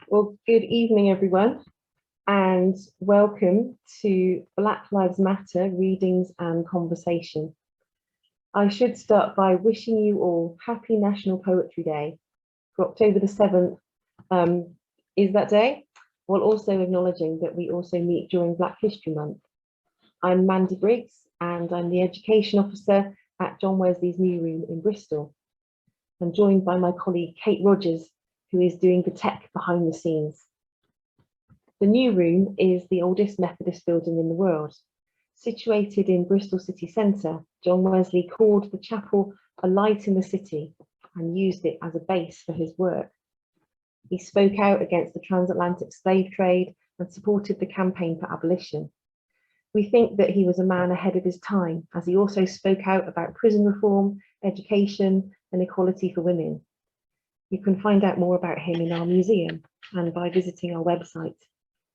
Well, good evening, everyone, and welcome to Black Lives Matter Readings and Conversation. I should start by wishing you all happy National Poetry Day. For October the 7th is that day, while also acknowledging that we also meet during Black History Month. I'm Mandy Briggs, and I'm the Education Officer at John Wesley's New Room in Bristol. I'm joined by my colleague Kate Rogers, who is doing the tech behind the scenes. The New Room is the oldest Methodist building in the world. Situated in Bristol city centre, John Wesley called the chapel a light in the city and used it as a base for his work. He spoke out against the transatlantic slave trade and supported the campaign for abolition. We think that he was a man ahead of his time, as he also spoke out about prison reform, education, and equality for women. You can find out more about him in our museum and by visiting our website,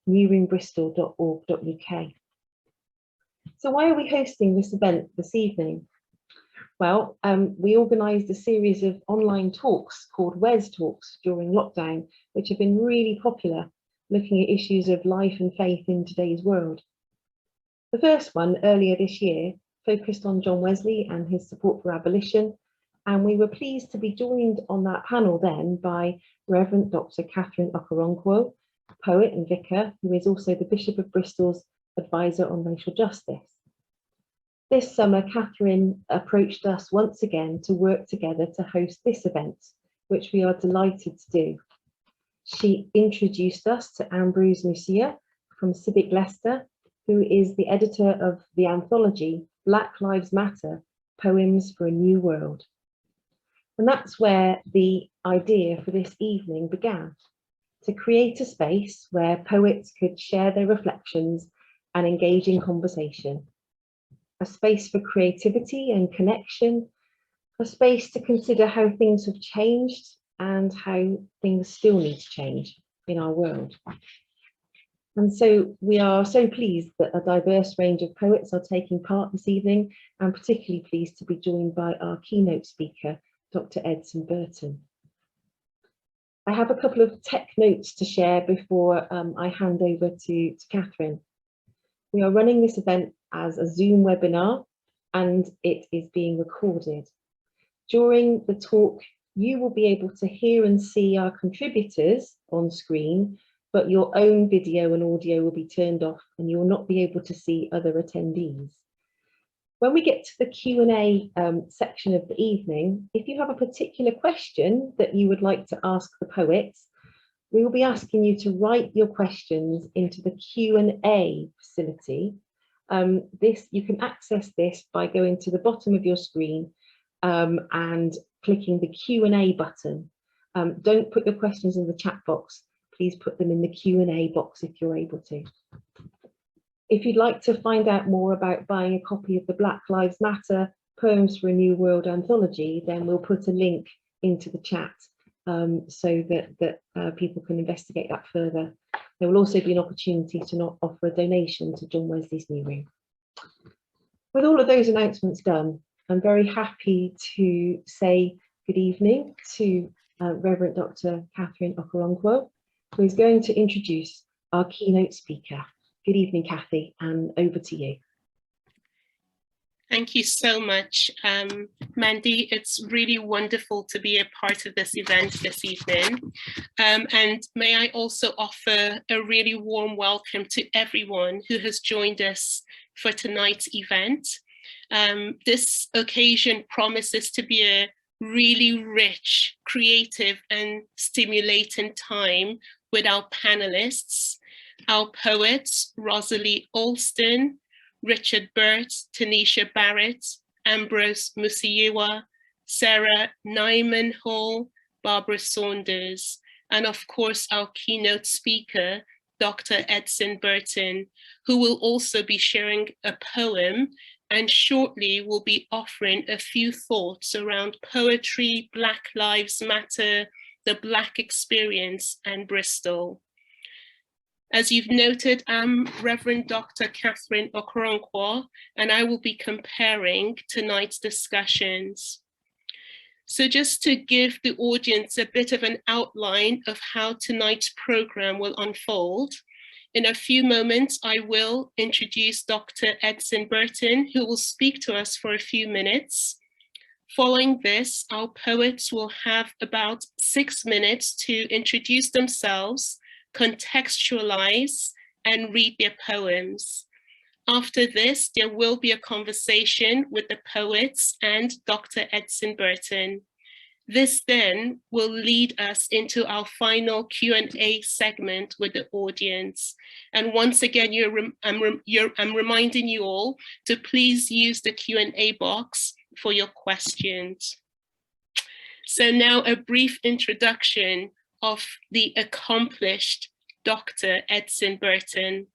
newroombristol.org.uk. So why are we hosting this event this evening? Well, we organised a series of online talks called Wes Talks during lockdown, which have been really popular, looking at issues of life and faith in today's world. The first one, earlier this year, focused on John Wesley and his support for abolition, and we were pleased to be joined on that panel then by Reverend Dr Okoronkwo, poet and vicar, who is also the Bishop of Bristol's advisor on racial justice. This summer, Catherine approached us once again to work together to host this event, which we are delighted to do. She introduced us to Ambrose Musiyiwa from Civic Leicester, who is the editor of the anthology Black Lives Matter, Poems for a New World. And that's where the idea for this evening began, to create a space where poets could share their reflections and engage in conversation, a space for creativity and connection, a space to consider how things have changed and how things still need to change in our world. And so we are so pleased that a diverse range of poets are taking part this evening, and particularly pleased to be joined by our keynote speaker, Dr Edson Burton. I have a couple of tech notes to share before I hand over to Catherine. We are running this event as a Zoom webinar, and it is being recorded. During the talk, you will be able to hear and see our contributors on screen, but your own video and audio will be turned off and you will not be able to see other attendees. When we get to the Q&A section of the evening, if you have a particular question that you would like to ask the poets, we will be asking you to write your questions into the Q&A facility. You can access this by going to the bottom of your screen and clicking the Q&A button. Don't put your questions in the chat box. Please put them in the Q&A box if you're able to. If you'd like to find out more about buying a copy of the Black Lives Matter Poems for a New World anthology, then we'll put a link into the chat so that people can investigate that further. There will also be an opportunity to not offer a donation to John Wesley's New Room. With all of those announcements done, I'm very happy to say good evening to Reverend Dr Catherine Okoronkwo, who is going to introduce our keynote speaker. Good evening, Kathy, and over to you. Thank you so much, Mandy. It's really wonderful to be a part of this event this evening. And may I also offer a really warm welcome to everyone who has joined us for tonight's event. This occasion promises to be a really rich, creative, and stimulating time with our panelists, our poets, Rosalie Alston, Richard Byrt, Tanisha Barrett, Ambrose Musiyiwa, Sarah Nymanhall, Barbara Saunders, and of course our keynote speaker, Dr Edson Burton, who will also be sharing a poem and shortly will be offering a few thoughts around poetry, Black Lives Matter, the Black experience, and Bristol. As you've noted, I'm Reverend Dr. Catherine Okoronkwo, and I will be comparing tonight's discussions. So just to give the audience a bit of an outline of how tonight's program will unfold, in a few moments, I will introduce Dr. Edson Burton, who will speak to us for a few minutes. Following this, our poets will have about 6 minutes to introduce themselves, contextualize, and read their poems. After this, there will be a conversation with the poets and Dr. Edson Burton. This then will lead us into our final Q&A segment with the audience. And once again, I'm reminding you all to please use the Q&A box for your questions. So now a brief introduction of the accomplished Dr. Edson Burton.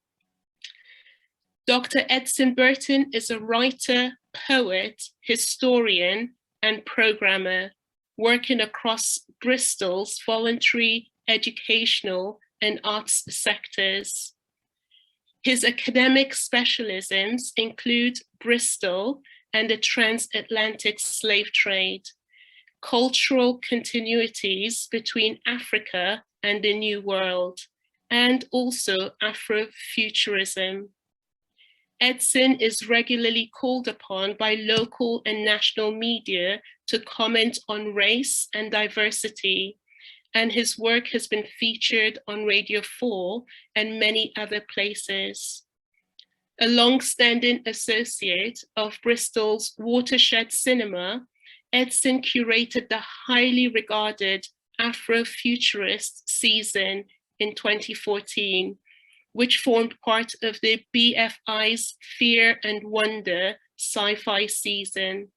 Dr. Edson Burton is a writer, poet, historian, and programmer working across Bristol's voluntary, educational, and arts sectors. His academic specialisms include Bristol and the transatlantic slave trade, cultural continuities between Africa and the New World, and also Afrofuturism. Edson is regularly called upon by local and national media to comment on race and diversity, and his work has been featured on Radio 4 and many other places. A long-standing associate of Bristol's Watershed Cinema, Edson curated the highly regarded Afrofuturist season in 2014, which formed part of the BFI's Fear and Wonder sci-fi season.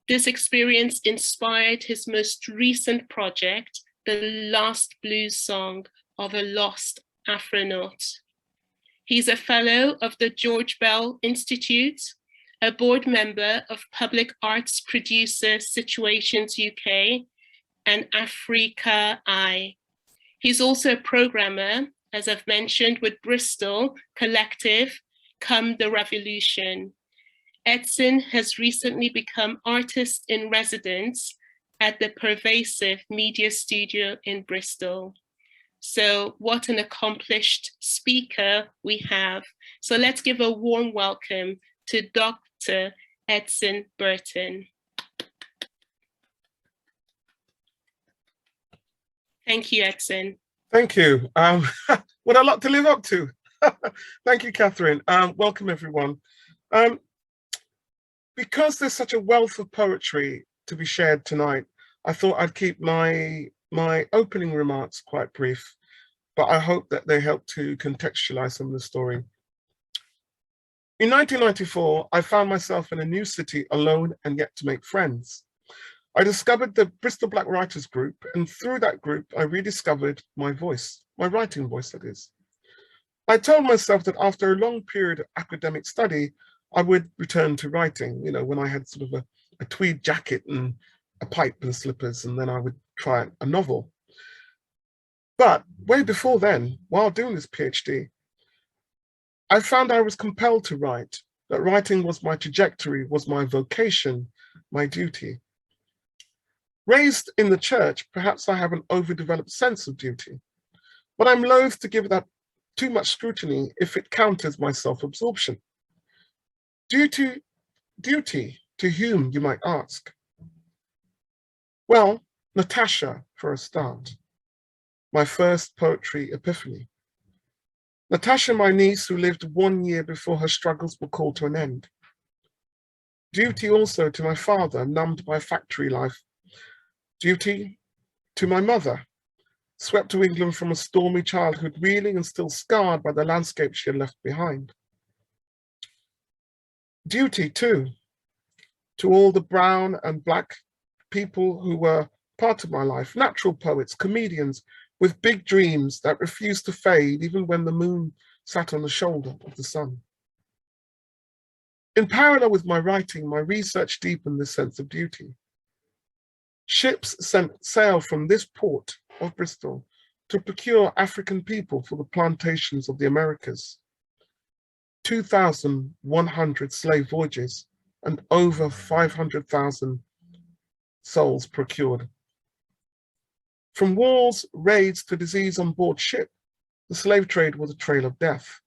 This experience inspired his most recent project, The Last Blues Song of a Lost Afronaut. He's a fellow of the George Bell Institute, a board member of Public Arts Producer Situations UK, and Africa Eye. He's also a programmer, as I've mentioned, with Bristol Collective, Come the Revolution. Edson has recently become artist in residence at the Pervasive Media Studio in Bristol. So what an accomplished speaker we have. So let's give a warm welcome to Dr. Edson Burton. Thank you, Edson. Thank you. What a lot to live up to. Thank you, Catherine. Welcome, everyone. Because there's such a wealth of poetry to be shared tonight, I thought I'd keep my opening remarks quite brief, but I hope that they help to contextualize some of the story. In 1994, I found myself in a new city alone and yet to make friends. I discovered the Bristol Black Writers Group, and through that group, I rediscovered my voice, my writing voice, that is. I told myself that after a long period of academic study, I would return to writing, you know, when I had sort of a tweed jacket and a pipe and slippers, and then I would try a novel. But way before then, while doing this PhD, I found I was compelled to write, that writing was my trajectory, was my vocation, my duty. Raised in the church, perhaps I have an overdeveloped sense of duty, but I'm loath to give that too much scrutiny if it counters my self-absorption. Duty to whom, you might ask? Well, Natasha, for a start, my first poetry epiphany. Natasha, my niece, who lived 1 year before her struggles were called to an end. Duty also to my father, numbed by factory life. Duty to my mother, swept to England from a stormy childhood, reeling and still scarred by the landscape she had left behind. Duty, too, to all the brown and black people who were part of my life, natural poets, comedians with big dreams that refused to fade even when the moon sat on the shoulder of the sun. In parallel with my writing, my research deepened this sense of duty. Ships sent sail from this port of Bristol to procure African people for the plantations of the Americas. 2,100 slave voyages and over 500,000 souls procured. From wars, raids to disease on board ship, the slave trade was a trail of death.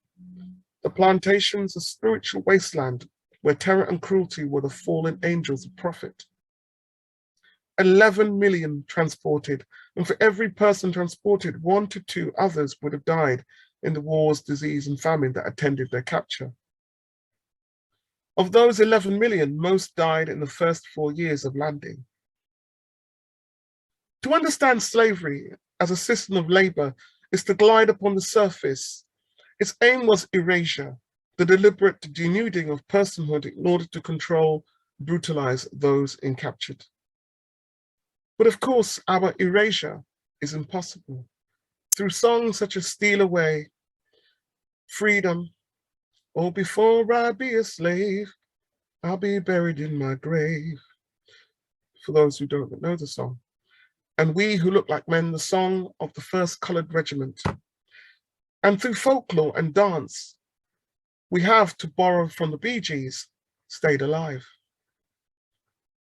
The plantations, a spiritual wasteland where terror and cruelty were the fallen angels of profit. 11 million transported, and for every person transported, 1 to 2 others would have died in the wars, disease, and famine that attended their capture. Of those 11 million, most died in the first 4 years of landing. To understand slavery as a system of labor is to glide upon the surface. Its aim was erasure, the deliberate denuding of personhood in order to control, brutalize those captured. But of course, our erasure is impossible. Through songs such as Steal Away, Freedom, or Before I Be a Slave, I'll Be Buried in My Grave, for those who don't know the song. And We Who Look Like Men, the song of the 1st Colored Regiment. And through folklore and dance, we have, to borrow from the Bee Gees, stayed alive.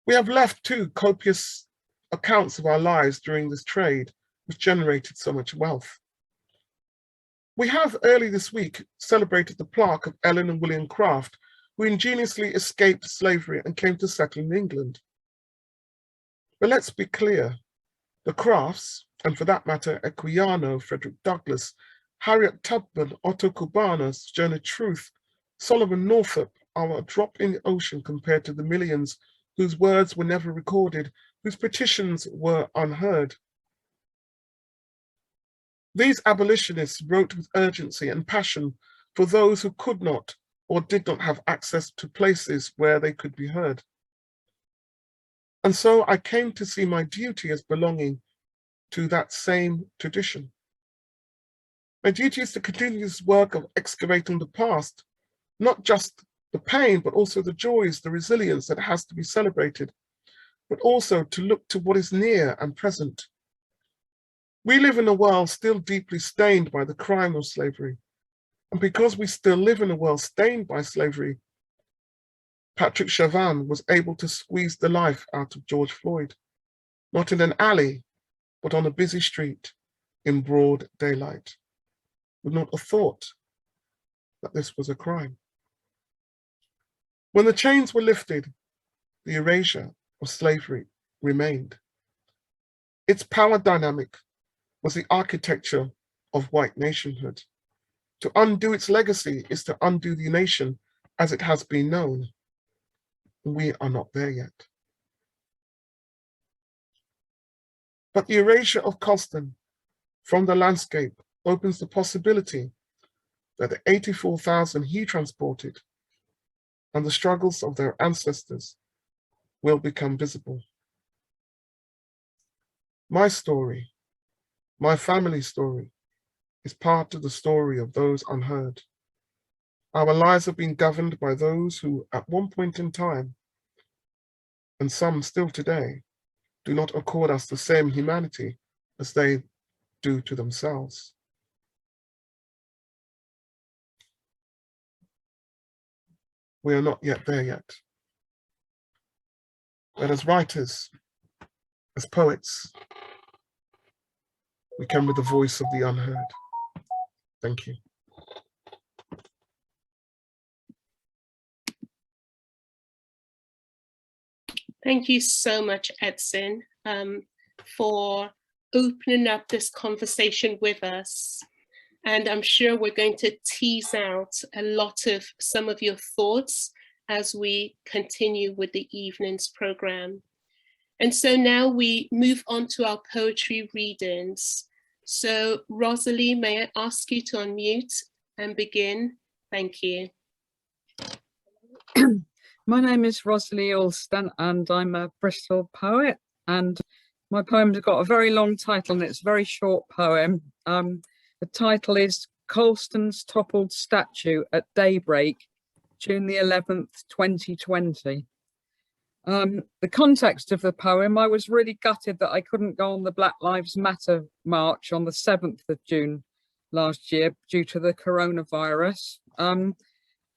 We have left too copious accounts of our lives during this trade, which generated so much wealth. We have early this week celebrated the plaque of Ellen and William Craft, who ingeniously escaped slavery and came to settle in England. But let's be clear, the Crafts, and for that matter, Equiano, Frederick Douglass, Harriet Tubman, Otto Cubana, Sojourner Truth, Solomon Northup are a drop in the ocean compared to the millions whose words were never recorded, whose petitions were unheard. These abolitionists wrote with urgency and passion for those who could not or did not have access to places where they could be heard. And so I came to see my duty as belonging to that same tradition. My duty is to continue this work of excavating the past, not just the pain, but also the joys, the resilience that has to be celebrated, but also to look to what is near and present. We live in a world still deeply stained by the crime of slavery. And because we still live in a world stained by slavery, Patrick Chauvin was able to squeeze the life out of George Floyd, not in an alley, but on a busy street in broad daylight, with not a thought that this was a crime. When the chains were lifted, the erasure of slavery remained. Its power dynamic was the architecture of white nationhood. To undo its legacy is to undo the nation as it has been known. We are not there yet. But the erasure of Colston from the landscape opens the possibility that the 84,000 he transported and the struggles of their ancestors will become visible. My story, my family's story, is part of the story of those unheard. Our lives have been governed by those who, at one point in time, and some still today, do not accord us the same humanity as they do to themselves. We are not yet there yet. But as writers, as poets, we come with the voice of the unheard. Thank you. Thank you so much, Edson, for opening up this conversation with us. And I'm sure we're going to tease out a lot of some of your thoughts as we continue with the evening's program. And so now we move on to our poetry readings. So Rosalie, may I ask you to unmute and begin? Thank you. My name is Rosalie Alston and I'm a Bristol poet, and my poem's got a very long title and it's a very short poem. The title is Colston's Toppled Statue at Daybreak, June the 11th, 2020. The context of the poem, I was really gutted that I couldn't go on the Black Lives Matter march on the 7th of June last year due to the coronavirus.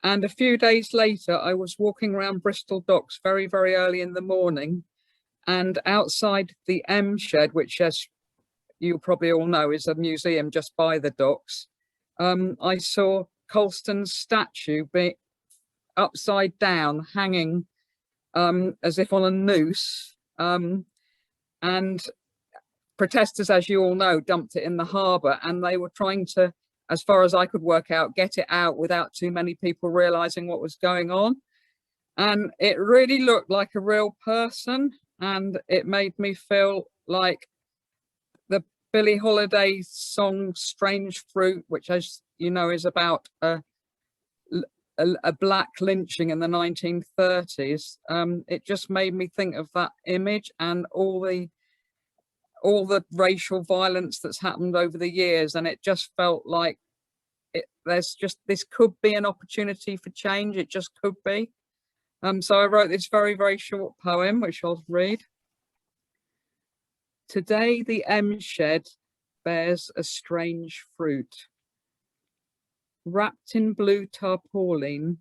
And a few days later, I was walking around Bristol docks very, very early in the morning, And outside the M Shed, which, as you probably all know, is a museum just by the docks, I saw Colston's statue be upside down, hanging as if on a noose. And protesters, as you all know, dumped it in the harbour, and they were trying to, as far as I could work out, get it out without too many people realising what was going on. And it really looked like a real person, and it made me feel like the Billie Holiday song Strange Fruit, which, as you know, is about a black lynching in the 1930s. It just made me think of that image and all the racial violence that's happened over the years, and it just felt like this could be an opportunity for change. It just could be. So I wrote this very, very short poem, which I'll read. Today the M Shed bears a strange fruit, wrapped in blue tarpaulin,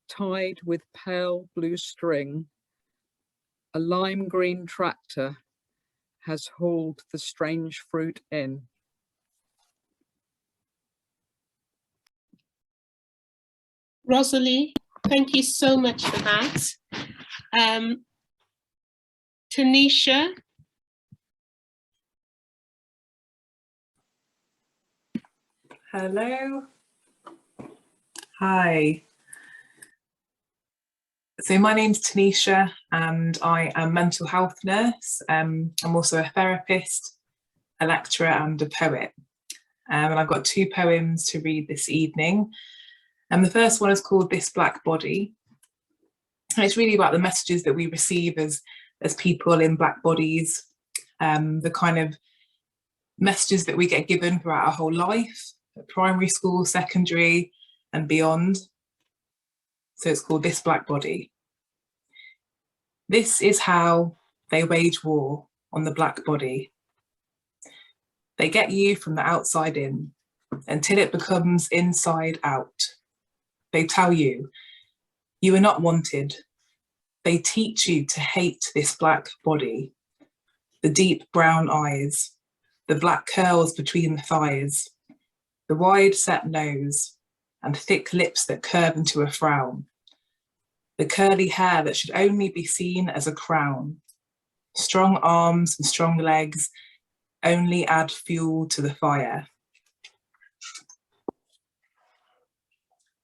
tied with pale blue string. A lime green tractor has hauled the strange fruit in. Rosalie, thank you so much for that. Tanisha. Hello. Hi. So my name's Tanisha and I am a mental health nurse. I'm also a therapist, a lecturer and a poet. And I've got two poems to read this evening. And the first one is called This Black Body. And it's really about the messages that we receive as people in black bodies, the kind of messages that we get given throughout our whole life, primary school, secondary and beyond. So it's called This Black Body. This is how they wage war on the black body. They get you from the outside in until it becomes inside out. They tell you, you are not wanted. They teach you to hate this black body, the deep brown eyes, the black curls between the thighs, the wide set nose and thick lips that curve into a frown, the curly hair that should only be seen as a crown, strong arms and strong legs only add fuel to the fire.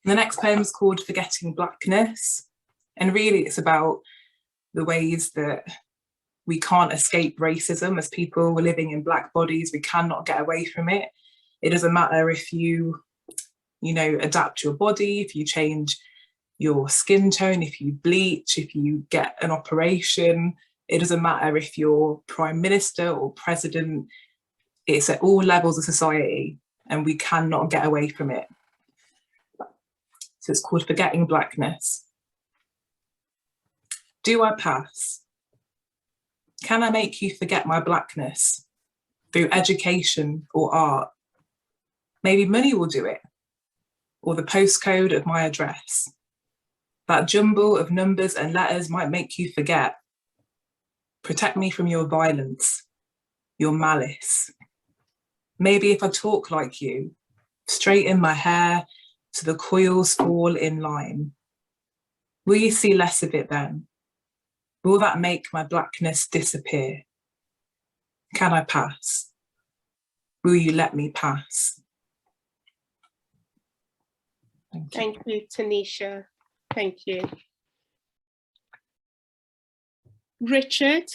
The next poem is called Forgetting Blackness. And really it's about the ways that we can't escape racism as people. We're living in black bodies, we cannot get away from it. It doesn't matter if you adapt your body, if you change your skin tone, if you bleach, if you get an operation. It doesn't matter if you're prime minister or president. It's at all levels of society and we cannot get away from it. So it's called Forgetting Blackness. Do I pass? Can I make you forget my blackness through education or art? Maybe money will do it, or the postcode of my address. That jumble of numbers and letters might make you forget. Protect me from your violence, your malice. Maybe if I talk like you, straighten my hair so the coils fall in line. Will you see less of it then? Will that make my blackness disappear? Can I pass? Will you let me pass? Thank you, Tanisha. Thank you. Richard.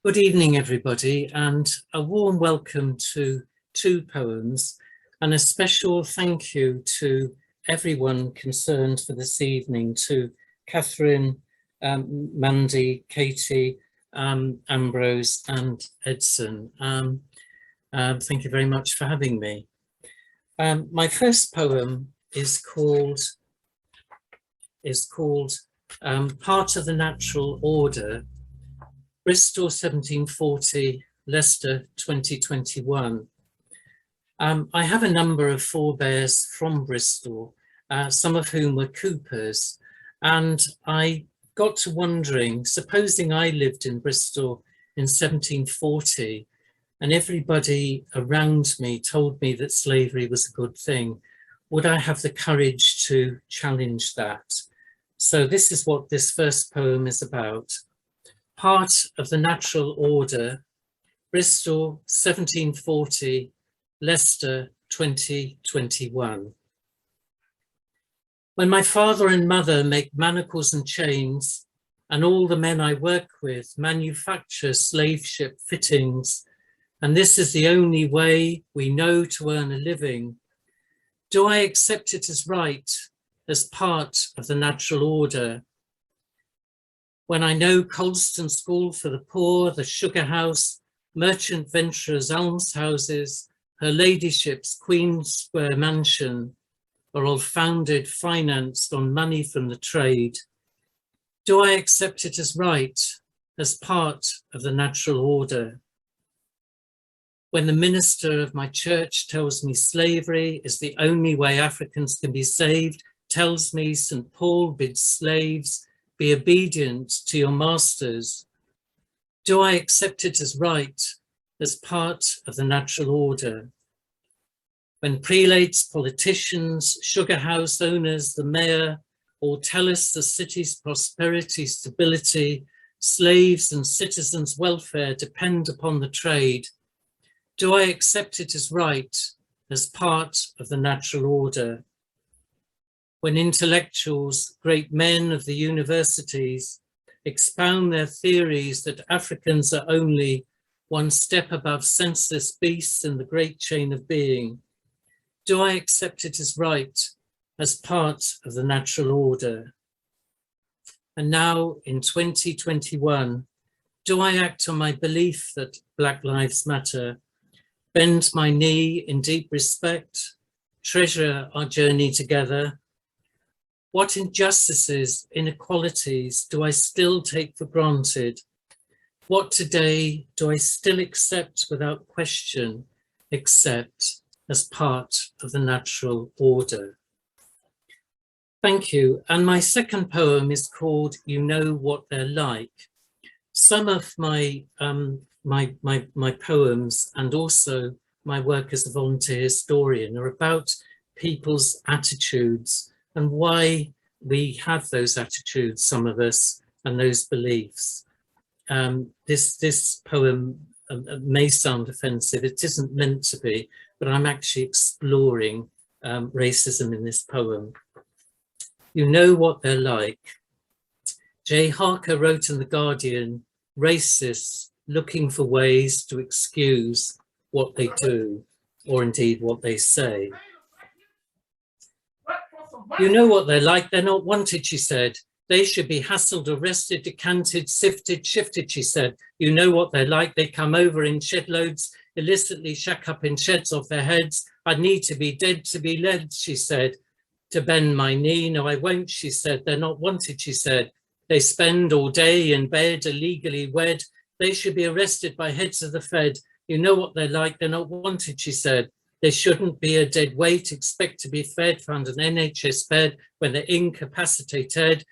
Good evening, everybody, and a warm welcome to two poems, and a special thank you to everyone concerned for this evening, to Catherine, Mandy, Katie, Ambrose and Edson. Thank you very much for having me. My first poem is called Part of the Natural Order, Bristol 1740, Leicester 2021. I have a number of forebears from Bristol, some of whom were coopers. And I got to wondering, supposing I lived in Bristol in 1740 and everybody around me told me that slavery was a good thing, would I have the courage to challenge that? So this is what this first poem is about. Part of the Natural Order, Bristol 1740, Leicester 2021. When my father and mother make manacles and chains, and all the men I work with manufacture slave ship fittings, and this is the only way we know to earn a living, do I accept it as right, as part of the natural order? When I know Colston School for the Poor, the Sugar House, Merchant Venturers' Almshouses, Her Ladyship's Queen Square Mansion are all founded, financed on money from the trade, do I accept it as right, as part of the natural order? When the minister of my church tells me slavery is the only way Africans can be saved, tells me St. Paul bids slaves be obedient to your masters, do I accept it as right, as part of the natural order? When prelates, politicians, sugar house owners, the mayor, all tell us the city's prosperity, stability, slaves and citizens' welfare depend upon the trade, do I accept it as right, as part of the natural order? When intellectuals, great men of the universities, expound their theories that Africans are only one step above senseless beasts in the great chain of being, do I accept it as right, as part of the natural order? And now in 2021, do I act on my belief that Black Lives Matter, bend my knee in deep respect, treasure our journey together? What injustices, inequalities do I still take for granted? What today do I still accept without question, accept as part of the natural order? Thank you. And my second poem is called You Know What They're Like. Some of my my poems and also my work as a volunteer historian are about people's attitudes and why we have those attitudes, some of us, and those beliefs. This poem may sound offensive, it isn't meant to be, but I'm actually exploring racism in this poem. You know what they're like. Jay Harker wrote in The Guardian, racists looking for ways to excuse what they do, or indeed what they say. You know what they're like, they're not wanted, she said. They should be hassled, arrested, decanted, sifted, shifted, she said. You know what they're like, they come over in shed loads, illicitly shack up in sheds off their heads. I need to be dead to be led, she said. To bend my knee, no I won't, she said. They're not wanted, she said. They spend all day in bed, illegally wed. They should be arrested by heads of the Fed. You know what they're like, they're not wanted, she said. They shouldn't be a dead weight, expect to be fed, found an NHS bed when they're incapacitated.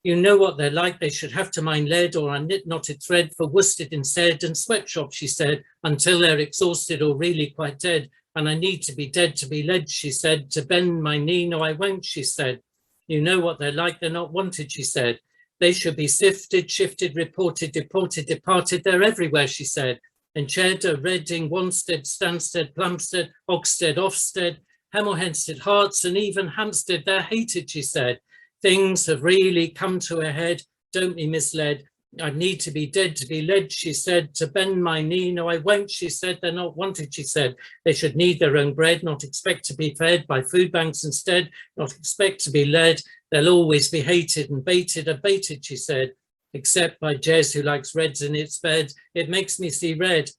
You know what they're like, they should have to mind lead or a knit knotted thread for worsted instead and sweatshops, she said, until they're exhausted or really quite dead. And I need to be dead to be led, she said, to bend my knee, no I won't, she said. You know what they're like, they're not wanted, she said. They should be sifted, shifted, reported, deported, departed, they're everywhere, she said. In Cheddar, Reading, Wanstead, Stansted, Plumstead, Oxted, Ofsted, Hemel Hempstead, Hearts, and even Hampstead, they're hated, she said. Things have really come to a head, don't be misled. I need to be dead to be led, she said, to bend my knee. No, I won't, she said. They're not wanted, she said. They should need their own bread, not expect to be fed by food banks instead, not expect to be led. They'll always be hated and baited, abated, she said, except by Jez who likes reds in its bed. It makes me see red.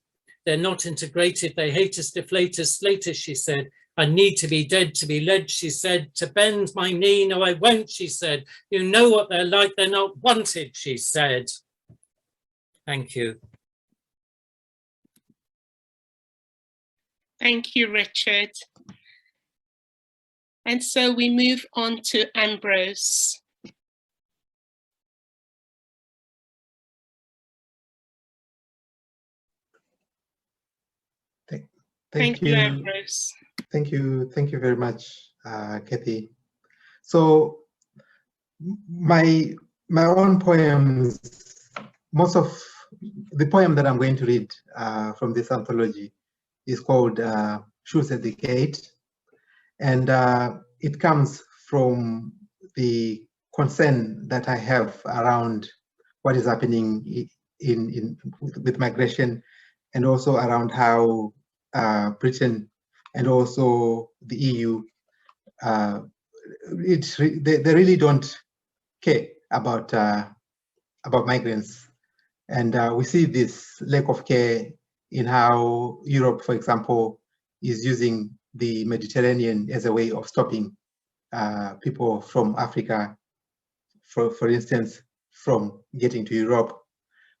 They're not integrated. They hate us, deflators, slaters, she said. I need to be dead to be led, she said, to bend my knee. No, I won't, she said. You know what they're like, they're not wanted, she said. Thank you. Thank you, Richard. And so we move on to Ambrose. Thank you, Ambrose. Thank you very much, Kathy. So my own poems, most of the poem that I'm going to read from this anthology is called Shoes at the Gate, and it comes from the concern that I have around what is happening with migration, and also around how Britain and also the EU, they really don't care about migrants, and we see this lack of care in how Europe, for example, is using the Mediterranean as a way of stopping people from Africa, for instance, from getting to Europe.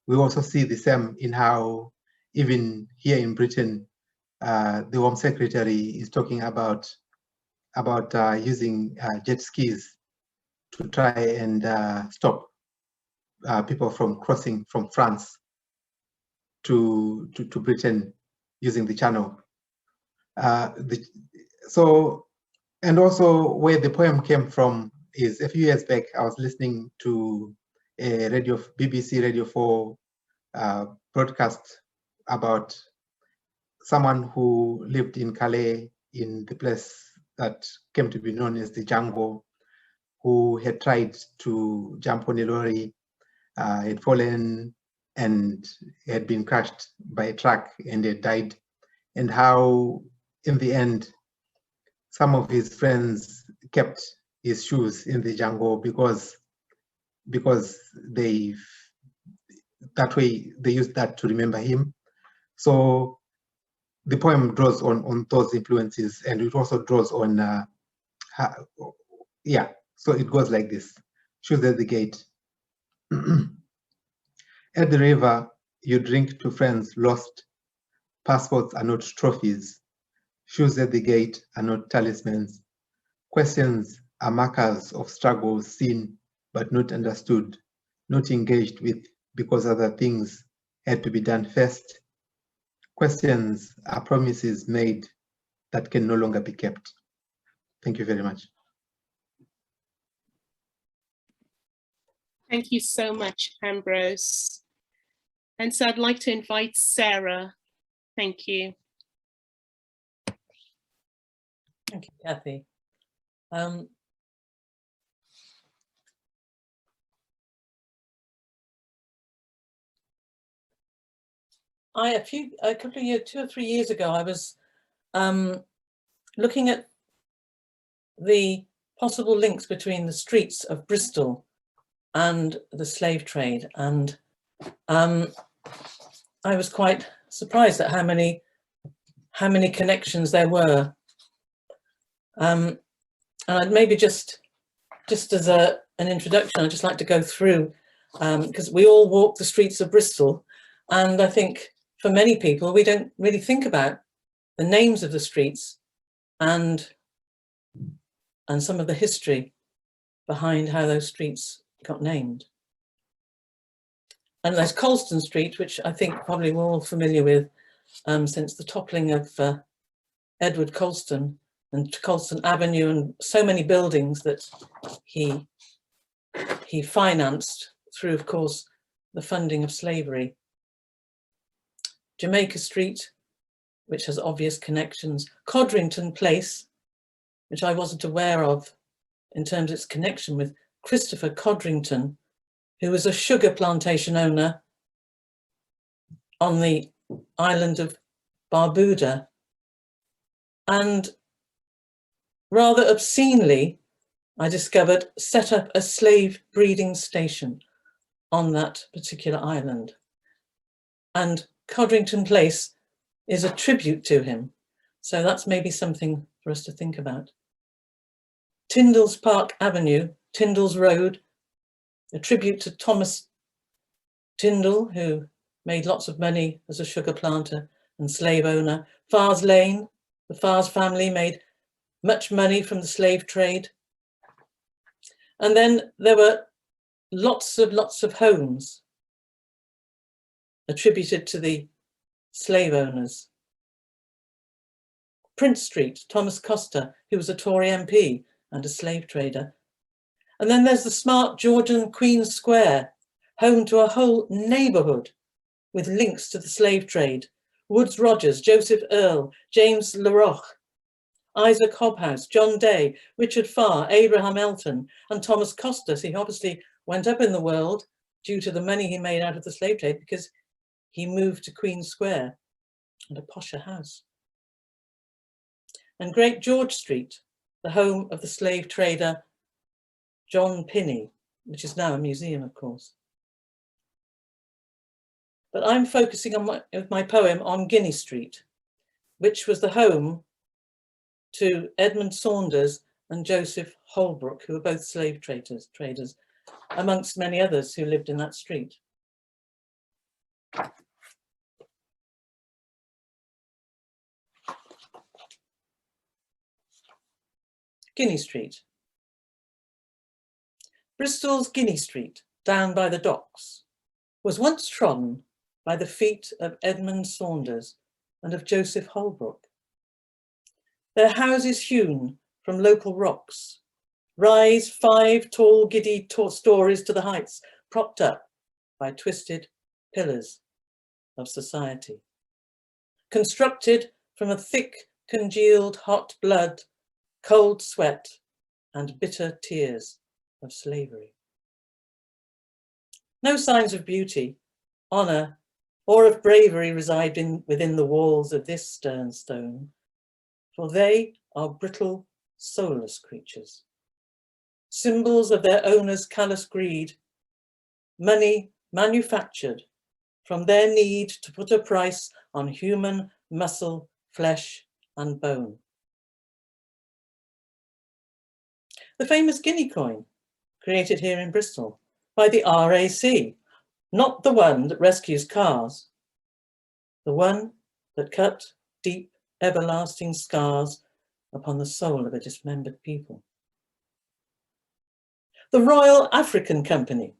We also see the same in how, even here in Britain, the Home Secretary is talking about using jet skis to try and stop people from crossing from France to Britain using the channel. And also where the poem came from is a few years back, I was listening to a BBC Radio 4 broadcast about someone who lived in Calais, in the place that came to be known as the jungle, who had tried to jump on a lorry, had fallen and had been crushed by a truck and had died, and how in the end some of his friends kept his shoes in the jungle because they used that to remember him. So the poem draws on those influences, and it also draws on so it goes like this. Shoes at the gate. At the river, you drink to friends lost. Passports are not trophies. Shoes at the gate are not talismans. Questions are markers of struggles seen but not understood, not engaged with because other things had to be done first. Questions are promises made that can no longer be kept. Thank you very much. Thank you so much, Ambrose. And so I'd like to invite Sarah. Thank you. Thank you, Kathy. A couple of years, 2 or 3 years ago, I was looking at the possible links between the streets of Bristol and the slave trade, and I was quite surprised at how many connections there were. And I'd maybe just as an introduction, I'd just like to go through, because we all walk the streets of Bristol, and I think for many people, we don't really think about the names of the streets and some of the history behind how those streets got named. And there's Colston Street, which I think probably we're all familiar with since the toppling of Edward Colston, and Colston Avenue, and so many buildings that he financed through, of course, the funding of slavery. Jamaica Street, which has obvious connections. Codrington Place, which I wasn't aware of in terms of its connection with Christopher Codrington, who was a sugar plantation owner on the island of Barbuda, and rather obscenely, I discovered, set up a slave breeding station on that particular island. And Codrington Place is a tribute to him. So that's maybe something for us to think about. Tyndall's Park Avenue, Tyndall's Road, a tribute to Thomas Tyndall, who made lots of money as a sugar planter and slave owner. Farr's Lane, the Farr's family made much money from the slave trade. And then there were lots of homes attributed to the slave owners. Prince Street, Thomas Costa, who was a Tory MP and a slave trader. And then there's the smart Georgian Queen Square, home to a whole neighbourhood with links to the slave trade. Woodes Rogers, Joseph Earl, James Laroche, Isaac Hobhouse, John Day, Richard Farr, Abraham Elton, and Thomas Costa. He obviously went up in the world due to the money he made out of the slave trade because he moved to Queen Square and a posher house. And Great George Street, the home of the slave trader John Pinney, which is now a museum, of course. But I'm focusing on my poem on Guinea Street, which was the home to Edmund Saunders and Joseph Holbrook, who were both slave traders, amongst many others who lived in that street. Guinea Street. Bristol's Guinea Street, down by the docks, was once trodden by the feet of Edmund Saunders and of Joseph Holbrook. Their houses hewn from local rocks rise 5 tall giddy stories to the heights, propped up by twisted pillars of society. Constructed from a thick, congealed hot blood, cold sweat, and bitter tears of slavery. No signs of beauty, honour, or of bravery reside within the walls of this stern stone, for they are brittle, soulless creatures, symbols of their owners' callous greed, money manufactured from their need to put a price on human muscle, flesh, and bone. The famous Guinea Coin, created here in Bristol by the RAC, not the one that rescues cars, the one that cut deep, everlasting scars upon the soul of a dismembered people. The Royal African Company,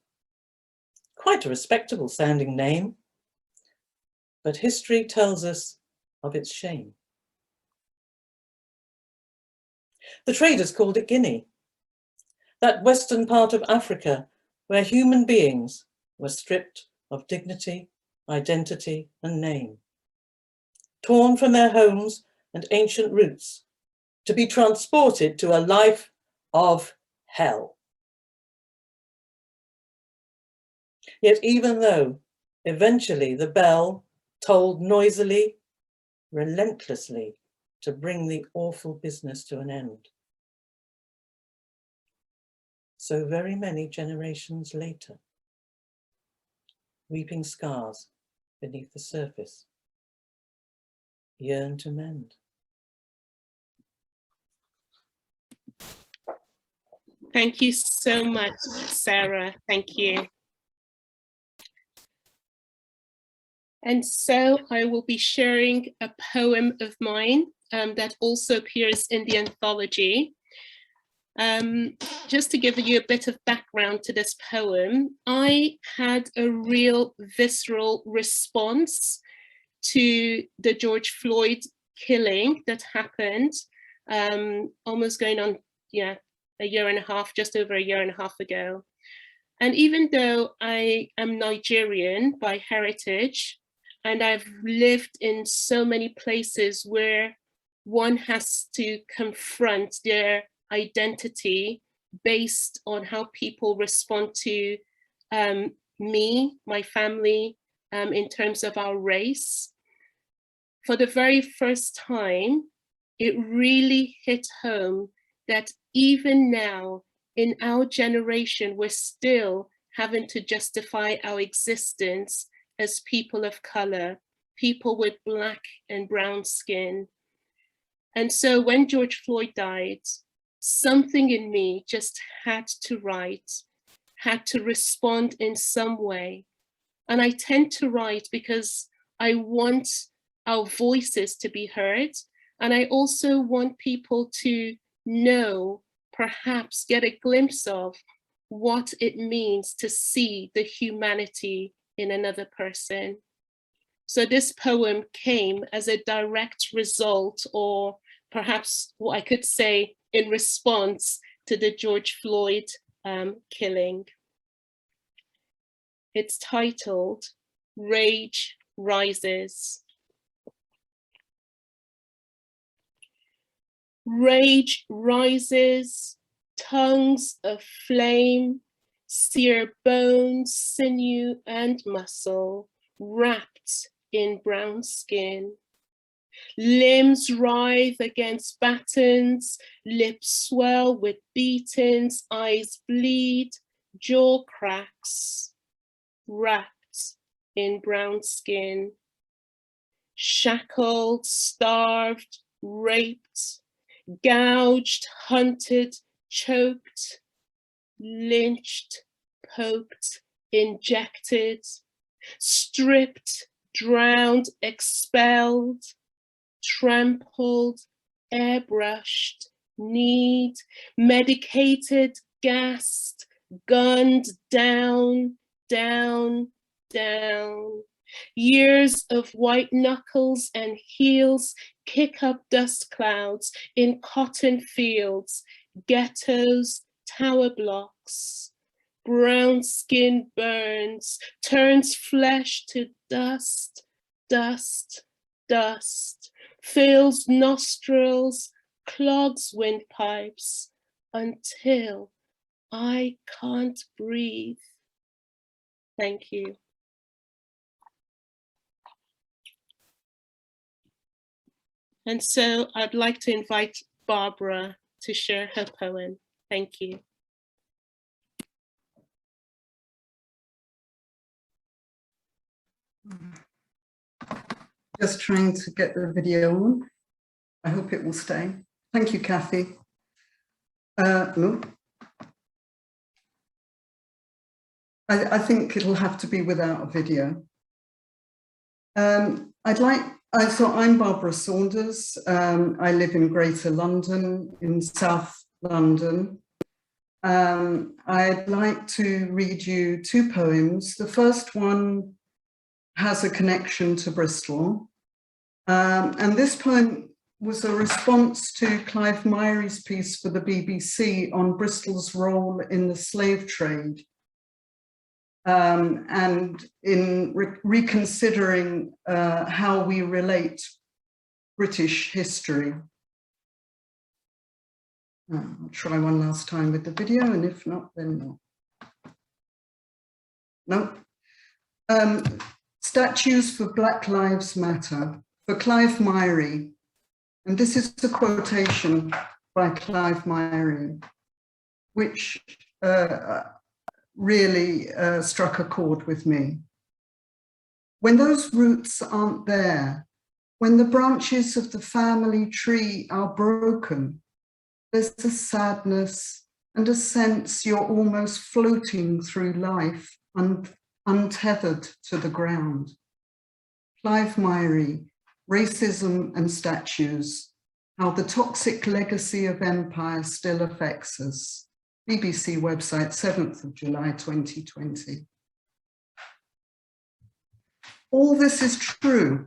quite a respectable sounding name, but history tells us of its shame. The traders called it Guinea, that western part of Africa where human beings were stripped of dignity, identity, and name, torn from their homes and ancient roots to be transported to a life of hell. Yet even though eventually the bell tolled noisily, relentlessly, to bring the awful business to an end, so very many generations later, weeping scars beneath the surface yearn to mend. Thank you so much, Sarah. Thank you. And so I will be sharing a poem of mine that also appears in the anthology. Just to give you a bit of background to this poem, I had a real visceral response to the George Floyd killing that happened almost going on, a year and a half, just over a year and a half ago. And even though I am Nigerian by heritage, and I've lived in so many places where one has to confront their identity based on how people respond to me, my family, in terms of our race. For the very first time, it really hit home that even now in our generation, we're still having to justify our existence as people of color, people with Black and brown skin. And so when George Floyd died, something in me just had to write, had to respond in some way. And I tend to write because I want our voices to be heard. And I also want people to know, perhaps get a glimpse of what it means to see the humanity in another person. So this poem came as a direct result, or perhaps what I could say in response to the George Floyd killing. It's titled, Rage Rises. Rage rises, tongues of flame, sear bones, sinew, and muscle, wrapped in brown skin. Limbs writhe against battens, lips swell with beatings, eyes bleed, jaw cracks, wrapped in brown skin. Shackled, starved, raped, gouged, hunted, choked, lynched, poked, injected, stripped, drowned, expelled, trampled, airbrushed, kneed, medicated, gassed, gunned down, down, down. Years of white knuckles and heels kick up dust clouds in cotton fields, ghettos, tower blocks. Brown skin burns, turns flesh to dust, dust, dust, fills nostrils, clogs windpipes, until I can't breathe. Thank you. And so I'd like to invite Barbara to share her poem. Thank you. Just trying to get the video on. I hope it will stay. Thank you, Kathy. No. I think it'll have to be without a video. So I'm Barbara Saunders. I live in Greater London, in South London. I'd like to read you two poems. The first one has a connection to Bristol. And this poem was a response to Clive Myrie's piece for the BBC on Bristol's role in the slave trade. And in reconsidering how we relate British history. I'll try one last time with the video, and if not, then no. Statues for Black Lives Matter, for Clive Myrie. And this is a quotation by Clive Myrie, which really struck a chord with me. When those roots aren't there, when the branches of the family tree are broken, there's a sadness and a sense you're almost floating through life, untethered to the ground. Clive Myrie, Racism and Statues, How the Toxic Legacy of Empire Still Affects Us. BBC website, 7th of July, 2020. All this is true.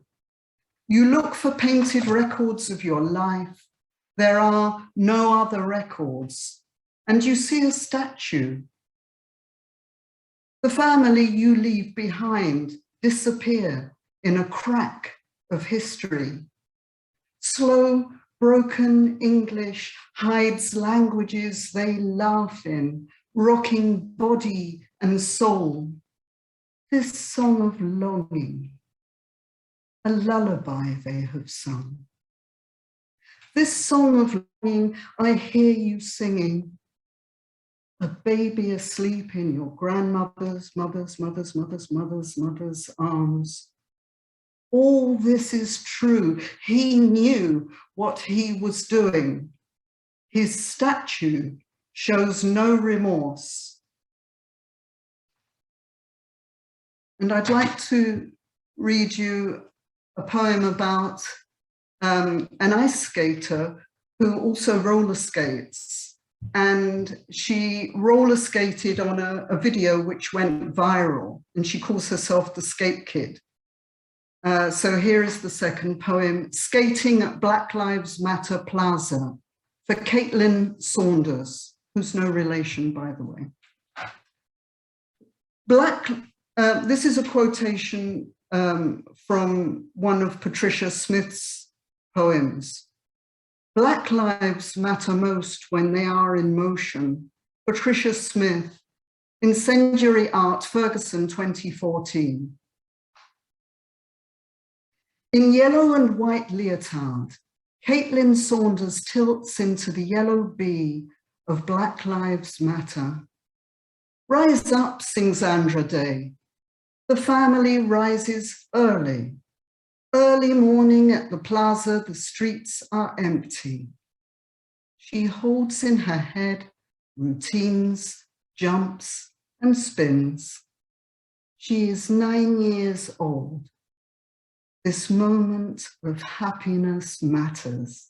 You look for painted records of your life. There are no other records, and you see a statue. The family you leave behind disappear in a crack of history. Slow, broken English hides languages they laugh in, rocking body and soul. This song of longing, a lullaby they have sung. This song of longing I hear you singing, a baby asleep in your grandmother's, mother's arms. All this is true. He knew what he was doing. His statue shows no remorse. And I'd like to read you a poem about an ice skater who also roller skates. And she roller skated on a video which went viral, and she calls herself the Skate Kid. So here is the second poem, Skating at Black Lives Matter Plaza, for Caitlyn Saunders, who's no relation, by the way. This is a quotation from one of Patricia Smith's poems. Black lives matter most when they are in motion. Patricia Smith, Incendiary Art, Ferguson, 2014. In yellow and white leotard, Caitlyn Saunders tilts into the yellow bee of Black Lives Matter. Rise up, sings Andra Day. The family rises early. Early morning at the plaza, the streets are empty. She holds in her head routines, jumps, and spins. She is 9 years old. This moment of happiness matters.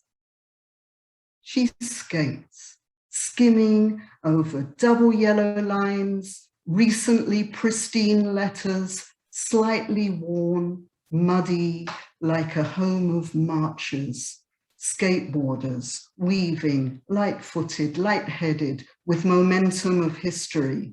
She skates, skimming over double yellow lines, recently pristine letters, slightly worn, muddy, like a home of marchers, skateboarders, weaving, light-footed, light-headed, with momentum of history.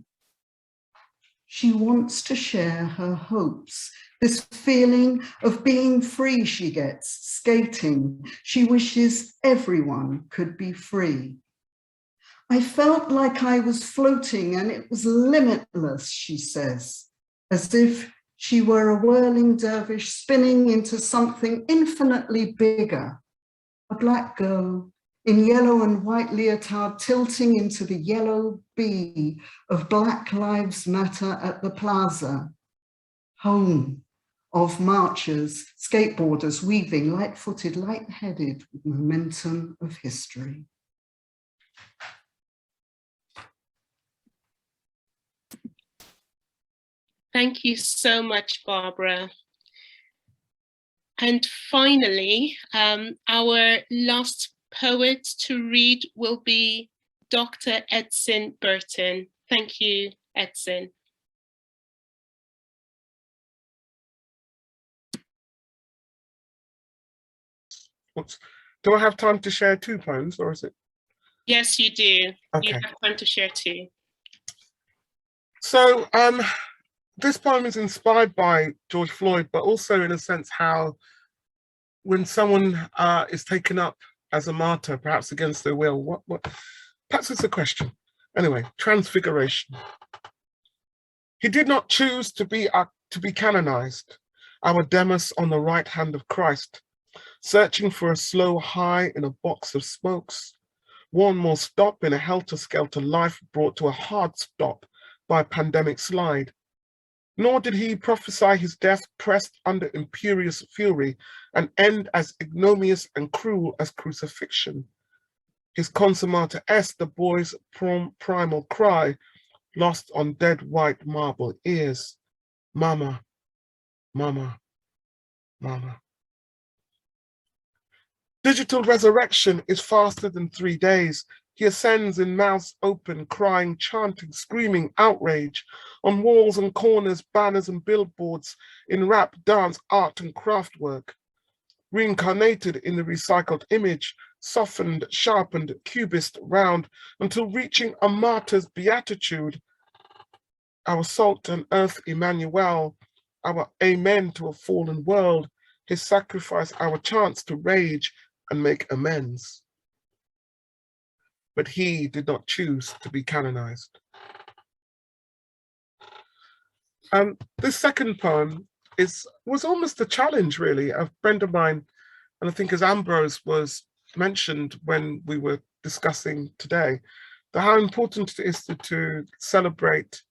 She wants to share her hopes, this feeling of being free she gets, skating. She wishes everyone could be free. I felt like I was floating and it was limitless, she says, as if she were a whirling dervish spinning into something infinitely bigger. A black girl in yellow and white leotard tilting into the yellow bee of Black Lives Matter at the plaza. Home of marchers, skateboarders, weaving, light-footed, light-headed with momentum of history. Thank you so much, Barbara. And finally, our last poet to read will be Dr. Edson Burton. Thank you, Edson. Do I have time to share 2 poems, or is it? Yes, you do. Okay. You have time to share 2. So this poem is inspired by George Floyd, but also in a sense how when someone is taken up as a martyr, perhaps against their will, what perhaps it's a question. Anyway, transfiguration. He did not choose to be canonized, our Demas on the right hand of Christ, searching for a slow high in a box of smokes, one more stop in a helter-skelter life brought to a hard stop by pandemic slide. Nor did he prophesy his death pressed under imperious fury and end as ignominious and cruel as crucifixion. His consummata est, the boy's primal cry, lost on dead white marble ears. Mama, mama, mama. Digital resurrection is faster than 3 days. He ascends in mouths open, crying, chanting, screaming, outrage. On walls and corners, banners and billboards, in rap, dance, art and craft work. Reincarnated in the recycled image, softened, sharpened, cubist round, until reaching a martyr's beatitude. Our salt and earth Emmanuel, our amen to a fallen world, his sacrifice, our chance to rage and make amends. But he did not choose to be canonized. This second poem was almost a challenge, really. A friend of mine, and I think as Ambrose was mentioned when we were discussing today, how important it is to celebrate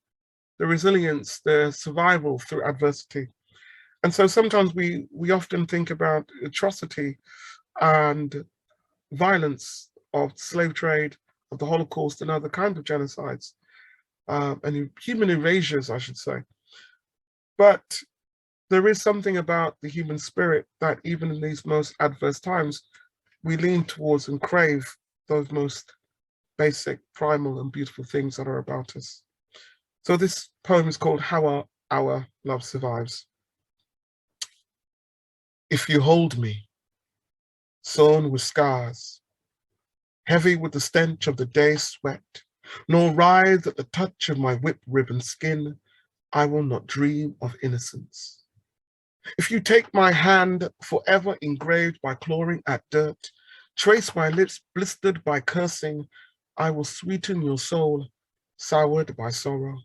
the resilience, the survival through adversity. And so sometimes we often think about atrocity and violence of slave trade, of the Holocaust and other kinds of genocides, and human erasures, I should say. But there is something about the human spirit that even in these most adverse times, we lean towards and crave those most basic, primal and beautiful things that are about us. So this poem is called How Our Love Survives. If you hold me, sown with scars, heavy with the stench of the day's sweat, nor writhe at the touch of my whip-ribbon skin, I will not dream of innocence. If you take my hand, forever engraved by clawing at dirt, trace my lips blistered by cursing, I will sweeten your soul, soured by sorrow.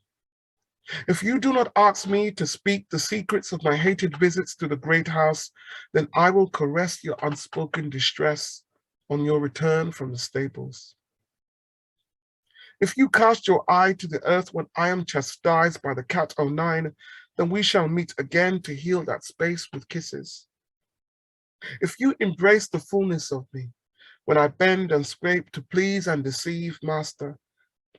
If you do not ask me to speak the secrets of my hated visits to the great house, then I will caress your unspoken distress on your return from the stables. If you cast your eye to the earth when I am chastised by the cat 09, then we shall meet again to heal that space with kisses. If you embrace the fullness of me, when I bend and scrape to please and deceive, Master,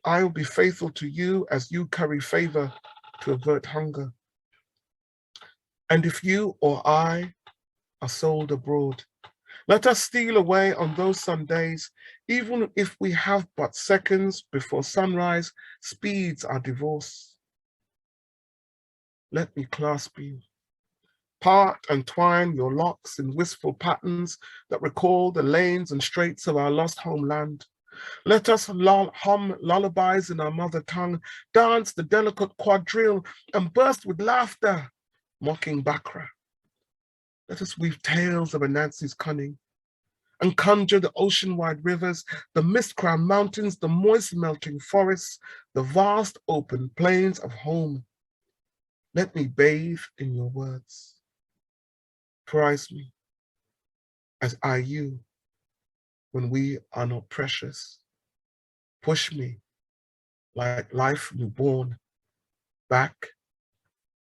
I will be faithful to you as you curry favor to avert hunger. And if you or I are sold abroad, let us steal away on those Sundays, even if we have but seconds before sunrise speeds our divorce. Let me clasp you, part and twine your locks in wistful patterns that recall the lanes and straits of our lost homeland. Let us hum lullabies in our mother tongue, dance the delicate quadrille, and burst with laughter, mocking Bakra. Let us weave tales of Anansi's cunning, and conjure the ocean-wide rivers, the mist-crowned mountains, the moist melting forests, the vast open plains of home. Let me bathe in your words. Prize me as I you when we are not precious. Push me like life newborn back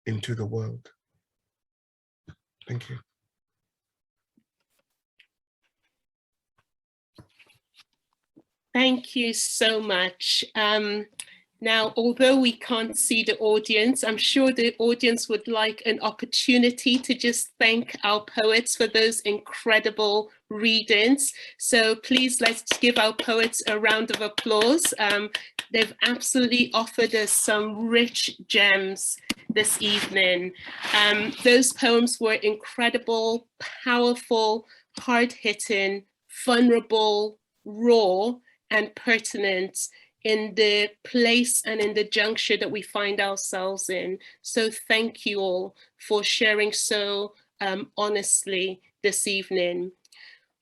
into the world. Thank you. Thank you so much. Now, although we can't see the audience, I'm sure the audience would like an opportunity to just thank our poets for those incredible readings. So please let's give our poets a round of applause. They've absolutely offered us some rich gems this evening. Those poems were incredible, powerful, hard-hitting, vulnerable, raw, and pertinent in the place and in the juncture that we find ourselves in. So thank you all for sharing so honestly this evening.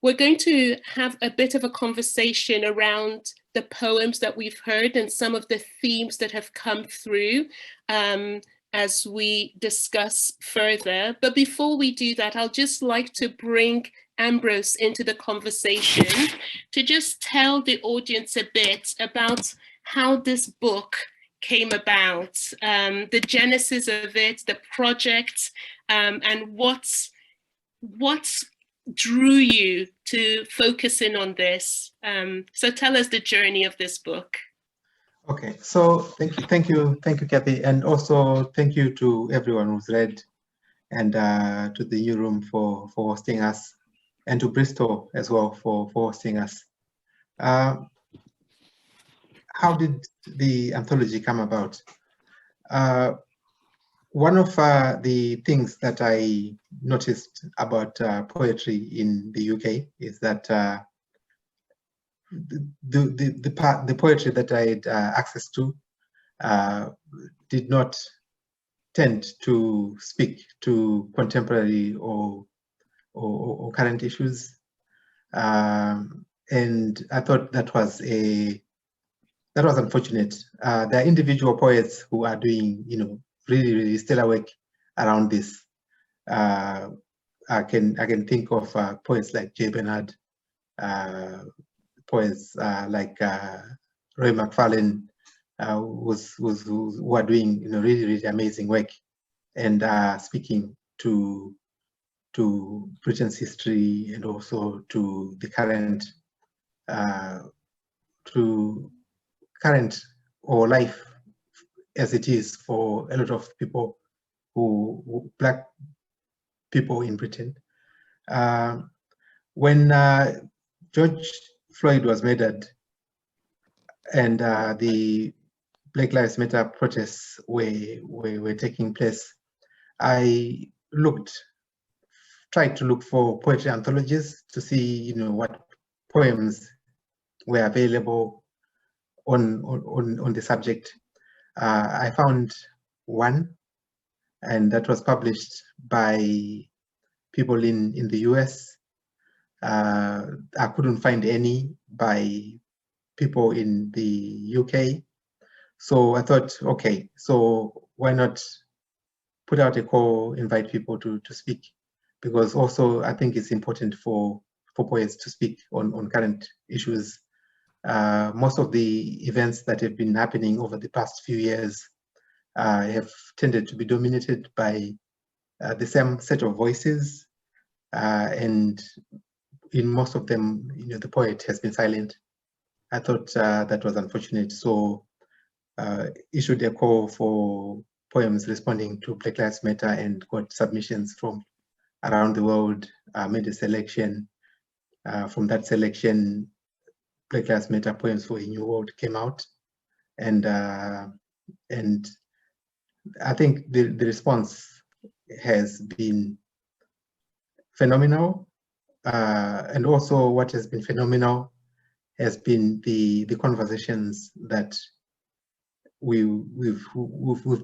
We're going to have a bit of a conversation around the poems that we've heard and some of the themes that have come through as we discuss further. But before we do that, I'll just like to bring Ambrose into the conversation to just tell the audience a bit about how this book came about, the genesis of it, the project, and what drew you to focus in on this. So tell us the journey of this book. Okay, so thank you, Kathy, and also thank you to everyone who's read, and to the New Room for hosting us, and to Bristol as well for hosting us. How did the anthology come about? One of the things that I noticed about poetry in the UK is that the poetry that I had access to did not tend to speak to contemporary or current issues, and I thought that was unfortunate. There are individual poets who are doing, really stellar work around this. I can think of poets like J. Bernard, poets like Roy McFarlane, who are doing really amazing work and speaking to Britain's history and also to the current or life as it is for a lot of people black people in Britain. When George Floyd was murdered and the Black Lives Matter protests were taking place, I tried to look for poetry anthologies to see, what poems were available on the subject. I found one, and that was published by people in the US. I couldn't find any by people in the UK. So I thought, okay, so why not put out a call, invite people to speak? Because also I think it's important for poets to speak on current issues. Most of the events that have been happening over the past few years have tended to be dominated by the same set of voices, and in most of them, the poet has been silent. I thought that was unfortunate, so issued a call for poems responding to Black Lives Matter and got submissions from around the world, made a selection. From that selection, Black Lives Matter Poems for a New World came out, and I think the response has been phenomenal, and also what has been phenomenal has been the conversations that we've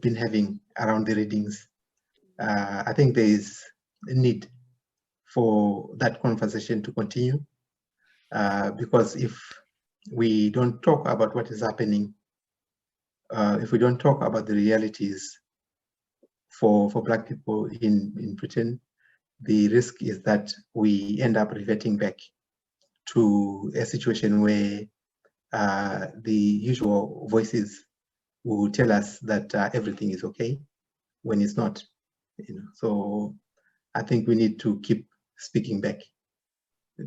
been having around the readings. I think there is a need for that conversation to continue, because if we don't talk about what is happening, if we don't talk about the realities for Black people in Britain, the risk is that we end up reverting back to a situation where the usual voices will tell us that everything is okay when it's not. So I think we need to keep speaking back,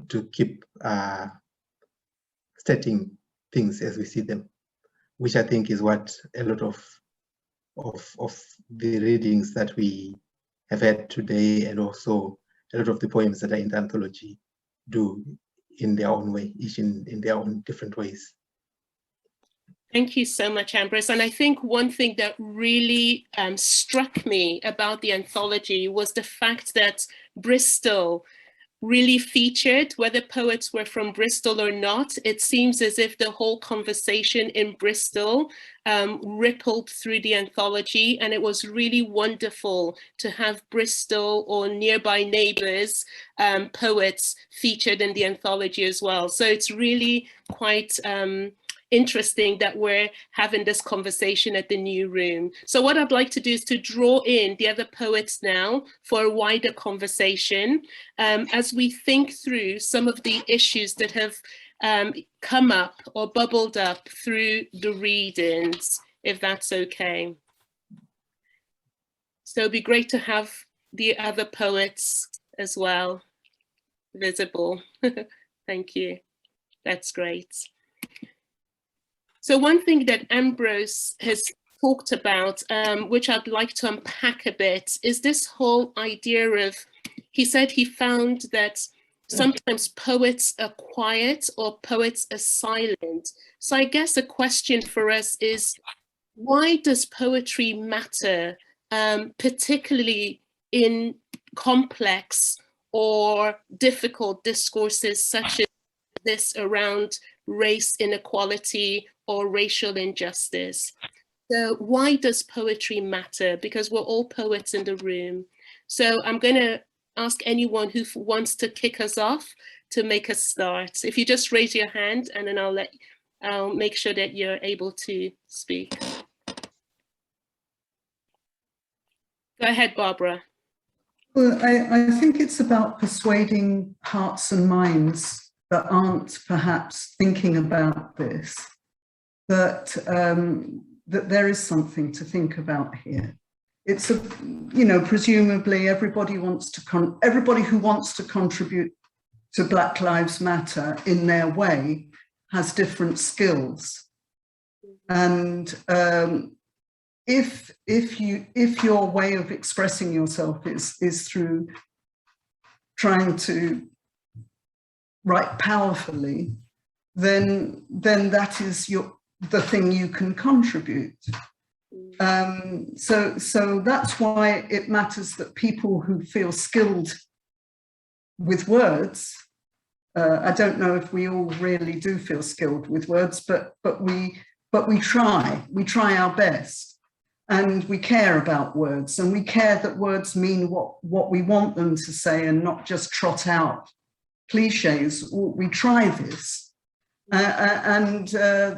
to keep stating things as we see them, which I think is what a lot of the readings that we have had today, and also a lot of the poems that are in the anthology, do in their own way, each in their own different ways. Thank you so much, Ambrose. And I think one thing that really struck me about the anthology was the fact that Bristol really featured, whether poets were from Bristol or not. It seems as if the whole conversation in Bristol rippled through the anthology, and it was really wonderful to have Bristol or nearby neighbours poets featured in the anthology as well. So it's really quite interesting that we're having this conversation at the New Room. So what I'd like to do is to draw in the other poets now for a wider conversation as we think through some of the issues that have come up or bubbled up through the readings, if that's okay. So it'd be great to have the other poets as well visible. Thank you. That's great. So one thing that Ambrose has talked about, which I'd like to unpack a bit, is this whole idea of, he said he found that sometimes poets are quiet or poets are silent. So I guess a question for us is, why does poetry matter, particularly in complex or difficult discourses such as this around race inequality or racial injustice? So why does poetry matter? Because we're all poets in the room. So I'm going to ask anyone who wants to kick us off to make us start. If you just raise your hand, and then I'll make sure that you're able to speak. Go ahead, Barbara. Well, I think it's about persuading hearts and minds that aren't perhaps thinking about this, that there is something to think about here. It's presumably everybody who wants to contribute to Black Lives Matter in their way has different skills, and if your way of expressing yourself is through trying to write powerfully, then that is the thing you can contribute. So that's why it matters that people who feel skilled with words, I don't know if we all really do feel skilled with words, but we try our best, and we care about words, and we care that words mean what we want them to say and not just trot out cliches. We try this, and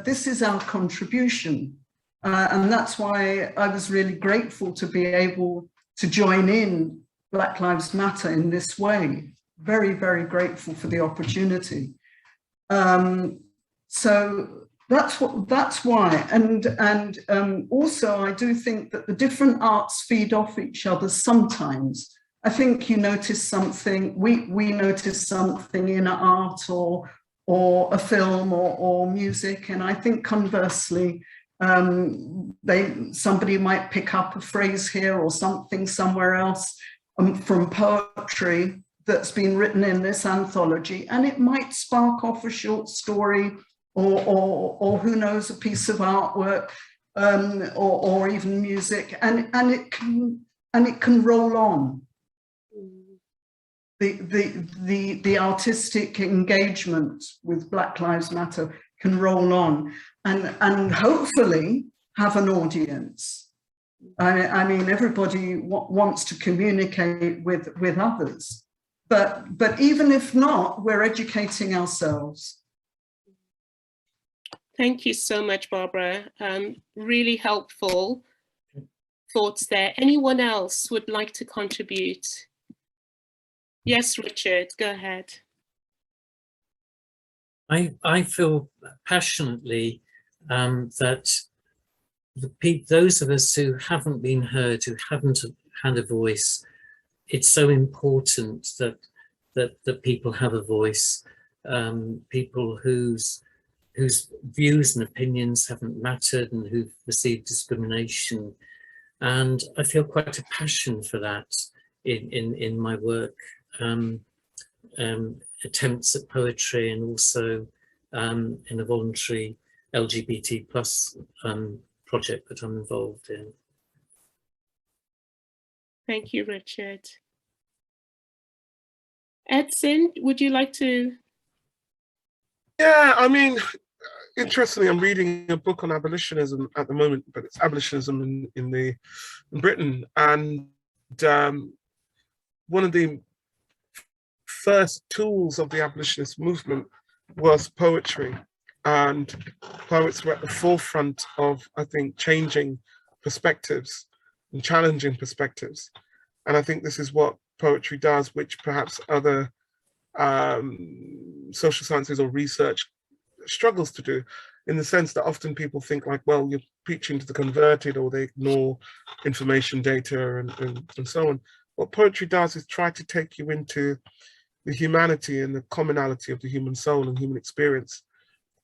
this is our contribution. And that's why I was really grateful to be able to join in Black Lives Matter in this way. Very, very grateful for the opportunity. So that's why. And also I do think that the different arts feed off each other sometimes. I think you notice something, we notice something in art or a film or music, and I think conversely, somebody might pick up a phrase here or something somewhere else from poetry that's been written in this anthology, and it might spark off a short story or who knows, a piece of artwork, or even music, and it can roll on. The artistic engagement with Black Lives Matter can roll on and hopefully have an audience. I mean, everybody wants to communicate with others, but even if not, we're educating ourselves. Thank you so much, Barbara. Really helpful thoughts there. Anyone else would like to contribute? Yes, Richard, go ahead. I feel passionately that those of us who haven't been heard, who haven't had a voice, it's so important that people have a voice, people whose views and opinions haven't mattered and who've received discrimination. And I feel quite a passion for that in my work, attempts at poetry, and also in a voluntary LGBT+ project that I'm involved in. Thank you, Richard. Edson, would you like to? Yeah, I mean, interestingly, I'm reading a book on abolitionism at the moment, but it's abolitionism in Britain, and one of the first tools of the abolitionist movement was poetry, and poets were at the forefront of, I think, changing perspectives and challenging perspectives. And I think this is what poetry does, which perhaps other social sciences or research struggles to do, in the sense that often people think like, well, you're preaching to the converted, or they ignore information data and so on. What poetry does is try to take you into the humanity and the commonality of the human soul and human experience.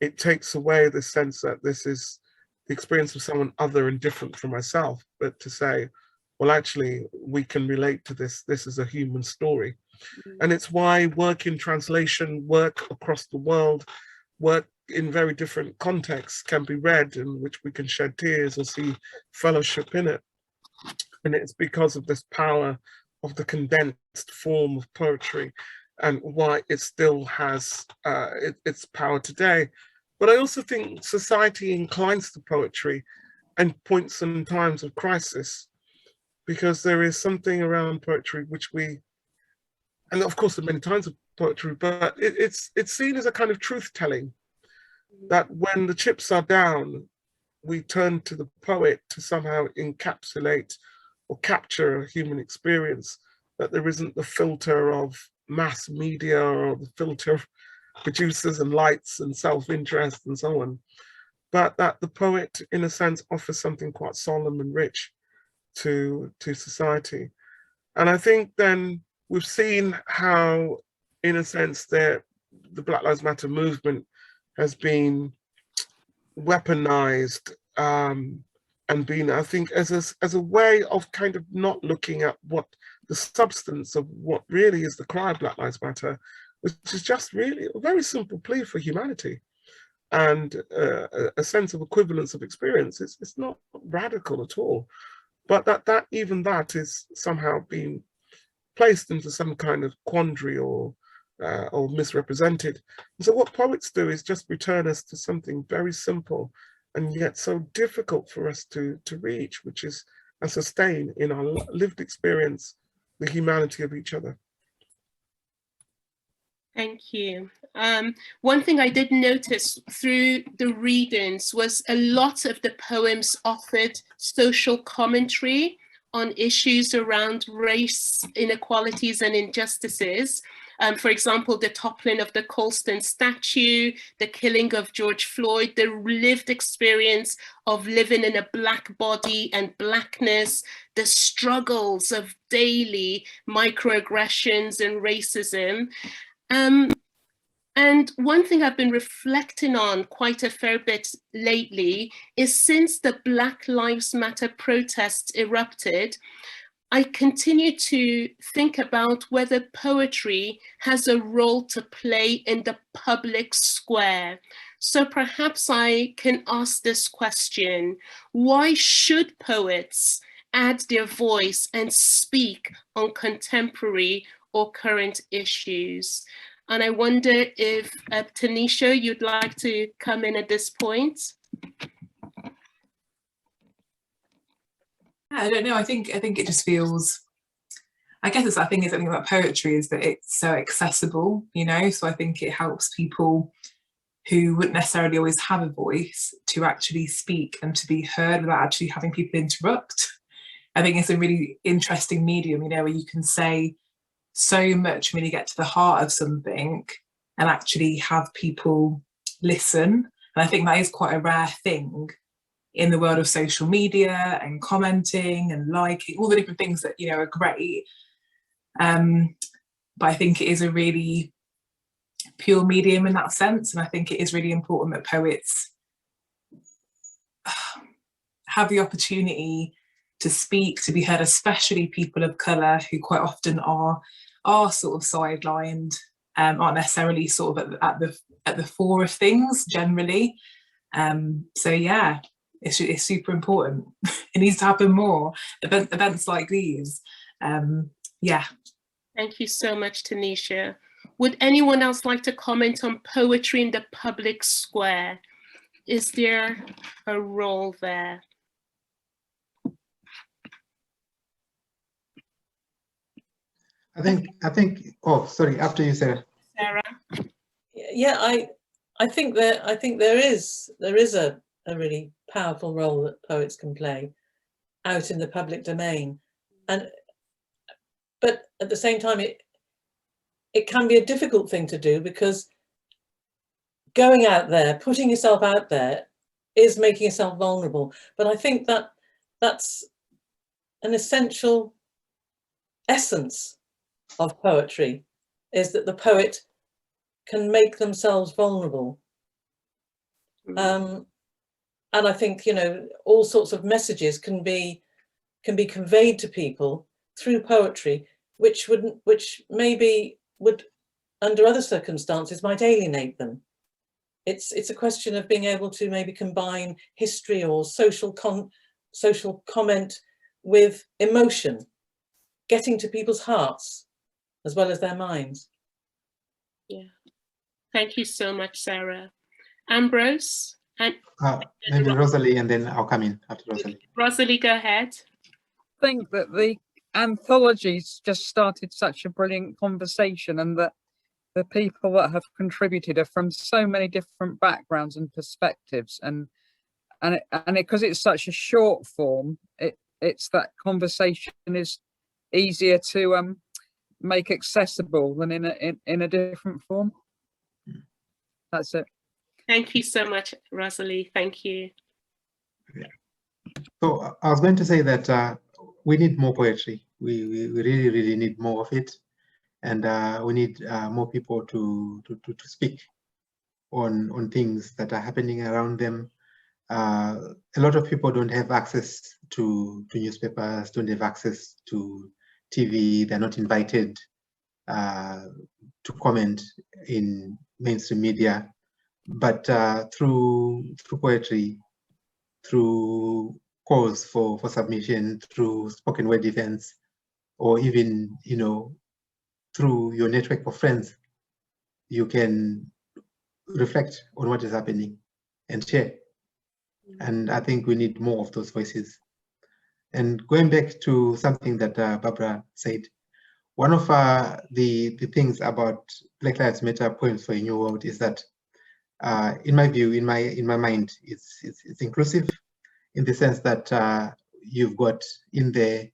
It takes away the sense that this is the experience of someone other and different from myself, but to say, well, actually, we can relate to this. This is a human story. And it's why work in translation, work across the world, work in very different contexts can be read, in which we can shed tears or see fellowship in it. And it's because of this power of the condensed form of poetry and why it still has its power today. But I also think society inclines to poetry and points in times of crisis, because there is something around poetry which we, and of course there are many kinds of poetry, but it's seen as a kind of truth-telling, that when the chips are down, we turn to the poet to somehow encapsulate or capture a human experience, that there isn't the filter of mass media or the filter of producers and lights and self-interest and so on, but that the poet, in a sense, offers something quite solemn and rich to society. And I think then we've seen how, in a sense, the Black Lives Matter movement has been weaponized and been, I think, as a way of kind of not looking at what the substance of what really is the cry of Black Lives Matter, which is just really a very simple plea for humanity and a sense of equivalence of experience. It's not radical at all, but that even that is somehow being placed into some kind of quandary or misrepresented. And so what poets do is just return us to something very simple and yet so difficult for us to reach, which is and sustain in our lived experience the humanity of each other. Thank you. One thing I did notice through the readings was a lot of the poems offered social commentary on issues around race inequalities and injustices. For example, the toppling of the Colston statue, the killing of George Floyd, the lived experience of living in a Black body and Blackness, the struggles of daily microaggressions and racism. And one thing I've been reflecting on quite a fair bit lately is since the Black Lives Matter protests erupted, I continue to think about whether poetry has a role to play in the public square. So perhaps I can ask this question: why should poets add their voice and speak on contemporary or current issues? And I wonder if Tanisha, you'd like to come in at this point? I don't know. I think it just feels. I guess it's. I think something about poetry is that it's so accessible, you know. So I think it helps people who wouldn't necessarily always have a voice to actually speak and to be heard without actually having people interrupt. I think it's a really interesting medium, you know, where you can say so much, really get to the heart of something, and actually have people listen. And I think that is quite a rare thing in the world of social media and commenting and liking, all the different things that, you know, are great. But I think it is a really pure medium in that sense. And I think it is really important that poets have the opportunity to speak, to be heard, especially people of colour who quite often are sort of sidelined, aren't necessarily sort of at the fore of things generally. So yeah. It's super important. It needs to happen more. Events like these. Yeah. Thank you so much, Tanisha. Would anyone else like to comment on poetry in the public square? Is there a role there? I think. Oh, sorry. After you, Sarah. Sarah. Yeah, I think there is a really powerful role that poets can play out in the public domain, but at the same time it can be a difficult thing to do, because going out there, putting yourself out there, is making yourself vulnerable. But I think that that's an essential essence of poetry, is that the poet can make themselves vulnerable. And I think, you know, all sorts of messages can be conveyed to people through poetry, which maybe would, under other circumstances, might alienate them. It's a question of being able to maybe combine history or social comment with emotion, getting to people's hearts as well as their minds. Yeah. Thank you so much, Sarah. Ambrose? And maybe Rosalie, and then I'll come in after Rosalie. Rosalie, go ahead. I think that the anthology's just started such a brilliant conversation, and that the people that have contributed are from so many different backgrounds and perspectives, and because it's such a short form, it's that conversation is easier to make accessible than in a different form. That's it. Thank you so much, Rosalie. Thank you. Yeah. So I was going to say that we need more poetry. We really, really need more of it. And we need more people to speak on things that are happening around them. A lot of people don't have access to newspapers, don't have access to TV, they're not invited to comment in mainstream media, but through poetry, through calls for submission, through spoken word events, or even, you know, through your network of friends, you can reflect on what is happening and share. And I think we need more of those voices. And going back to something that Barbara said, one of the things about Black Lives Matter Poems for a New World is that, in my view, in my mind, it's inclusive, in the sense that you've got in there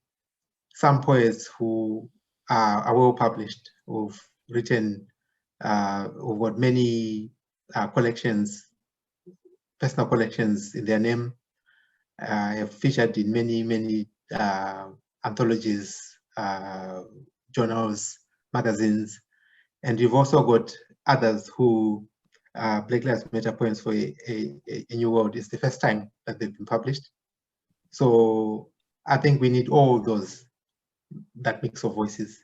some poets who are well published, who've written, who've got many collections, personal collections in their name, have featured in many anthologies, journals, magazines, and you've also got others who Black Lives Matter Poems for a New World is the first time that they've been published. So I think we need all those, that mix of voices.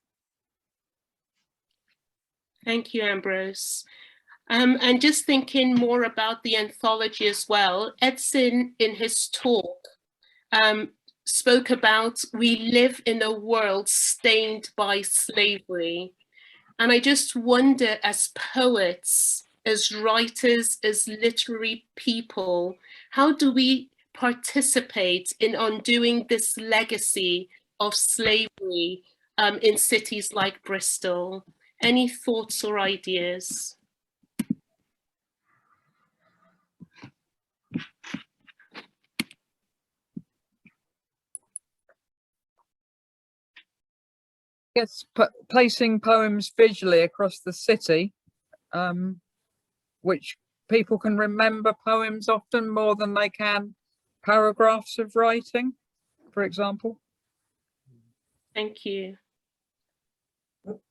Thank you, Ambrose. And just thinking more about the anthology as well, Edson in his talk spoke about we live in a world stained by slavery. And I just wonder, as poets, as writers, as literary people, how do we participate in undoing this legacy of slavery in cities like Bristol? Any thoughts or ideas? Yes, placing poems visually across the city, which people can remember poems often more than they can paragraphs of writing, for example. Thank you.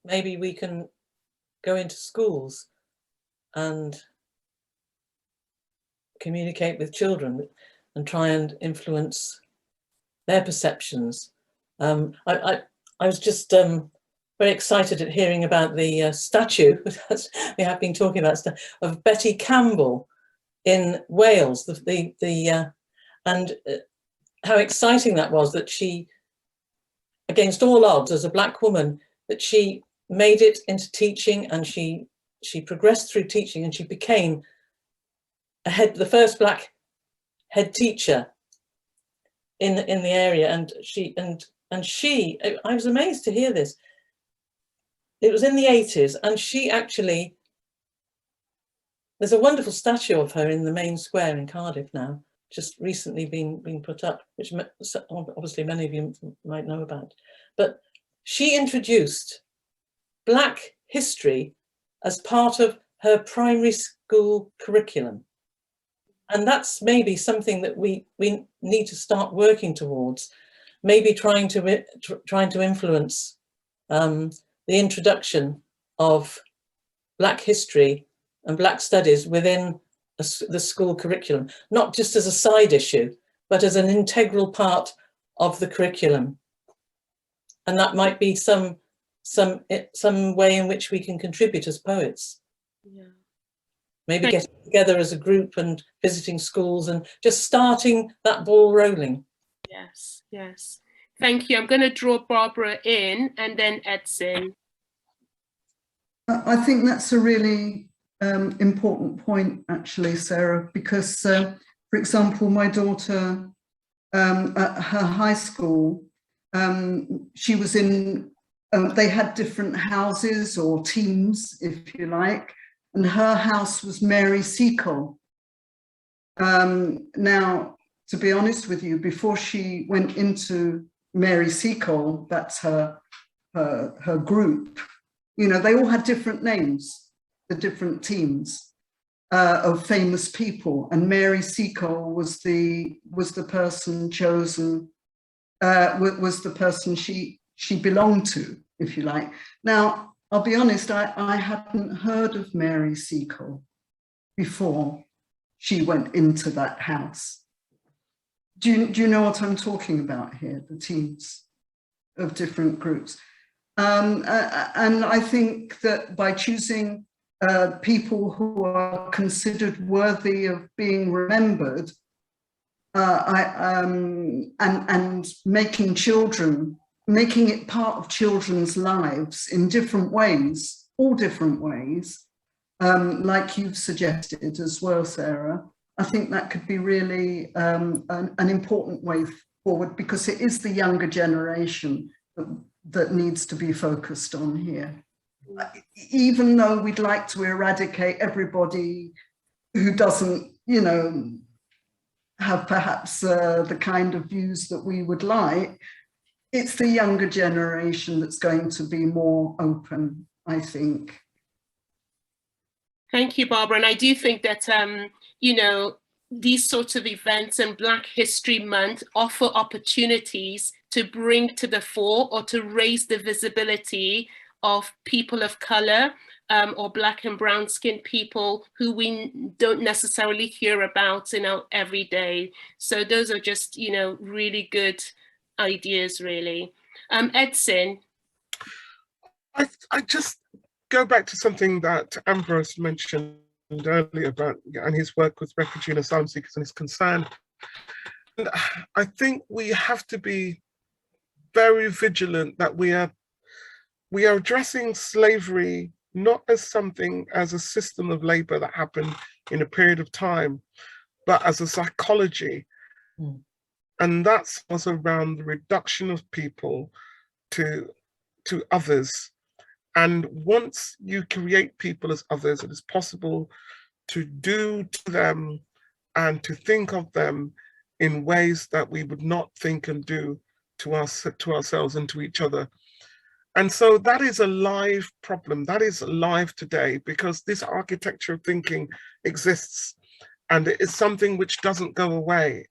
Maybe we can go into schools and communicate with children and try and influence their perceptions. I was just very excited at hearing about the statue we have been talking about of Betty Campbell in Wales, and how exciting that was, that she, against all odds as a Black woman, that she made it into teaching, and she progressed through teaching, and she became the first Black head teacher in the area. And I was amazed to hear this. It was in the 80s, and she actually, there's a wonderful statue of her in the main square in Cardiff now, just recently been put up, which obviously many of you might know about. But she introduced Black history as part of her primary school curriculum. And that's maybe something that we need to start working towards, maybe trying to influence the introduction of Black history and Black studies within the school curriculum, not just as a side issue, but as an integral part of the curriculum. And that might be some way in which we can contribute as poets. Yeah. Maybe getting together as a group and visiting schools and just starting that ball rolling. Yes, yes. Thank you. I'm going to draw Barbara in and then Edson. I think that's a really important point, actually, Sarah, because, for example, my daughter at her high school, she was in, they had different houses or teams, if you like, and her house was Mary Seacole. Now, to be honest with you, before she went into Mary Seacole, that's her group, you know, they all had different names, the different teams of famous people, and Mary Seacole was the person chosen, was the person she belonged to, if you like. Now, I'll be honest, I hadn't heard of Mary Seacole before she went into that house. Do you know what I'm talking about here, the teams? different groups. And I think that by choosing people who are considered worthy of being remembered, and making it part of children's lives in different ways, all different ways, like you've suggested as well, Sarah. I think that could be really an important way forward, because it is the younger generation that needs to be focused on here. Even though we'd like to eradicate everybody who doesn't, you know, have perhaps the kind of views that we would like, it's the younger generation that's going to be more open, I think. Thank you, Barbara. And I do think that, you know, these sorts of events and Black History Month offer opportunities to bring to the fore or to raise the visibility of people of color, or Black and brown skinned people who we don't necessarily hear about in our everyday. So those are just, you know, really good ideas, really. Edson. I just go back to something that Ambrose mentioned earlier about and his work with refugee and asylum seekers and his concern. And I think we have to be very vigilant that we are addressing slavery not as something, as a system of labor that happened in a period of time, but as a psychology. And that was around the reduction of people to others. And once you create people as others, it is possible to do to them and to think of them in ways that we would not think and do to ourselves and to each other. And so that is a live problem. That is live today, because this architecture of thinking exists, and it is something which doesn't go away.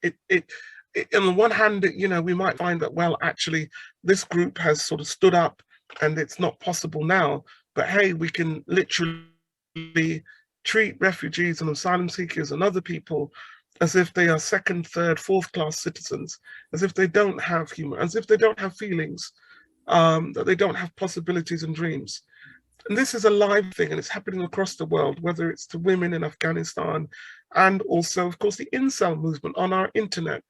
On the one hand, you know, we might find that, well, actually, this group has sort of stood up and it's not possible now, but hey, we can literally treat refugees and asylum seekers and other people as if they are second, third, fourth class citizens, as if they don't have humor, as if they don't have feelings, that they don't have possibilities and dreams. And this is a live thing, and it's happening across the world, whether it's to women in Afghanistan, and also, of course, the incel movement on our internet.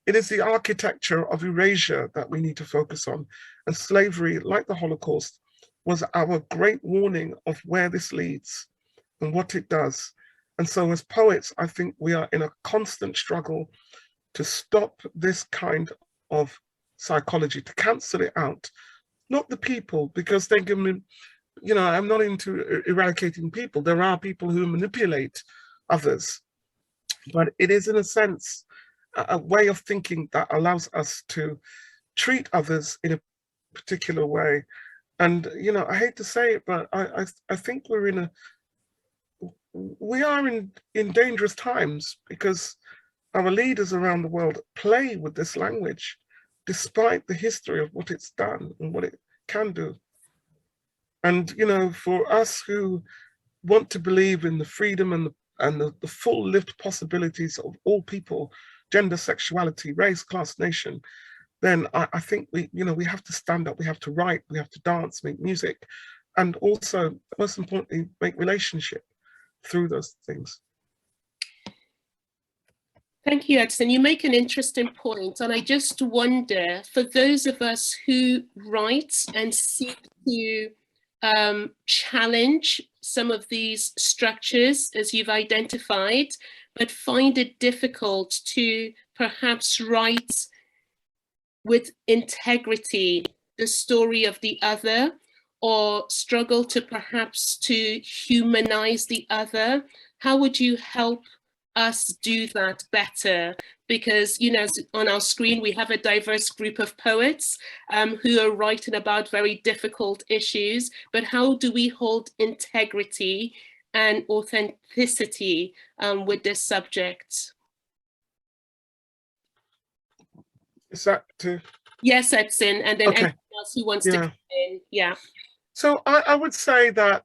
It is the architecture of erasure that we need to focus on. And slavery, like the Holocaust, was our great warning of where this leads and what it does. And so as poets, I think we are in a constant struggle to stop this kind of psychology, to cancel it out. Not the people, because they give me, you know, I'm not into eradicating people. There are people who manipulate others, but it is in a sense a way of thinking that allows us to treat others in a particular way. And, you know, I hate to say it, but I think we are in dangerous times, because our leaders around the world play with this language, despite the history of what it's done and what it can do. And, you know, for us who want to believe in the freedom and the full lived possibilities of all people, gender, sexuality, race, class, nation, then I think we have to stand up, we have to write, we have to dance, make music, and also, most importantly, make relationship through those things. Thank you, Edson. You make an interesting point, and I just wonder, for those of us who write and seek to challenge some of these structures, as you've identified, but find it difficult to perhaps write with integrity the story of the other, or struggle to perhaps to humanize the other, how would you help us do that better? Because, you know, on our screen, we have a diverse group of poets who are writing about very difficult issues, but how do we hold integrity and authenticity with this subject? Is that to? Yes, Edson, and then Okay. anyone else who wants to come in. Yeah. So I would say that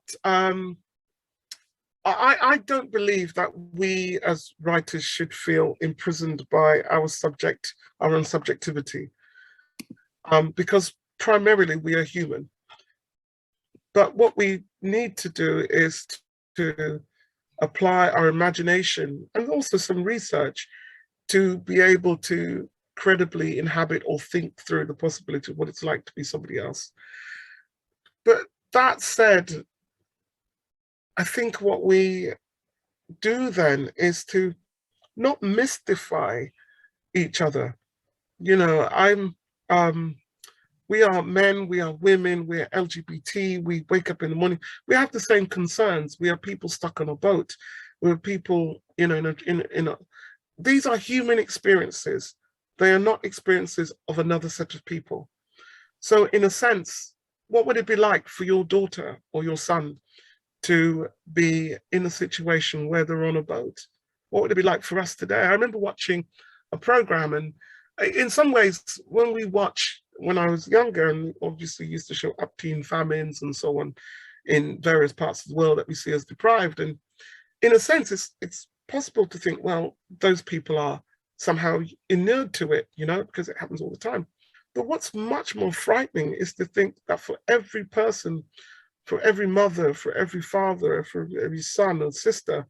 I don't believe that we as writers should feel imprisoned by our own subjectivity, because primarily we are human. But what we need to do is to apply our imagination and also some research to be able to credibly inhabit or think through the possibility of what it's like to be somebody else. But that said, I think what we do then is to not mystify each other. You know, we are men, we are women, we are LGBT, we wake up in the morning, we have the same concerns. We are people stuck on a boat. We're people, you know, these are human experiences. They are not experiences of another set of people. So in a sense, what would it be like for your daughter or your son to be in a situation where they're on a boat? What would it be like for us today? I remember watching a program, and in some ways, when I was younger, and obviously used to show up-teen famines and so on in various parts of the world that we see as deprived. And in a sense, it's possible to think, well, those people are somehow inured to it, you know, because it happens all the time. But what's much more frightening is to think that for every person, for every mother, for every father, for every son and sister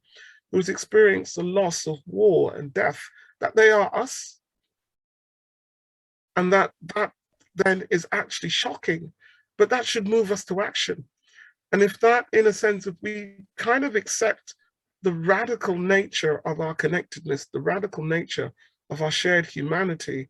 who's experienced the loss of war and death, that they are us. And that then is actually shocking, but that should move us to action. And if that, in a sense, if we kind of accept the radical nature of our connectedness, the radical nature of our shared humanity,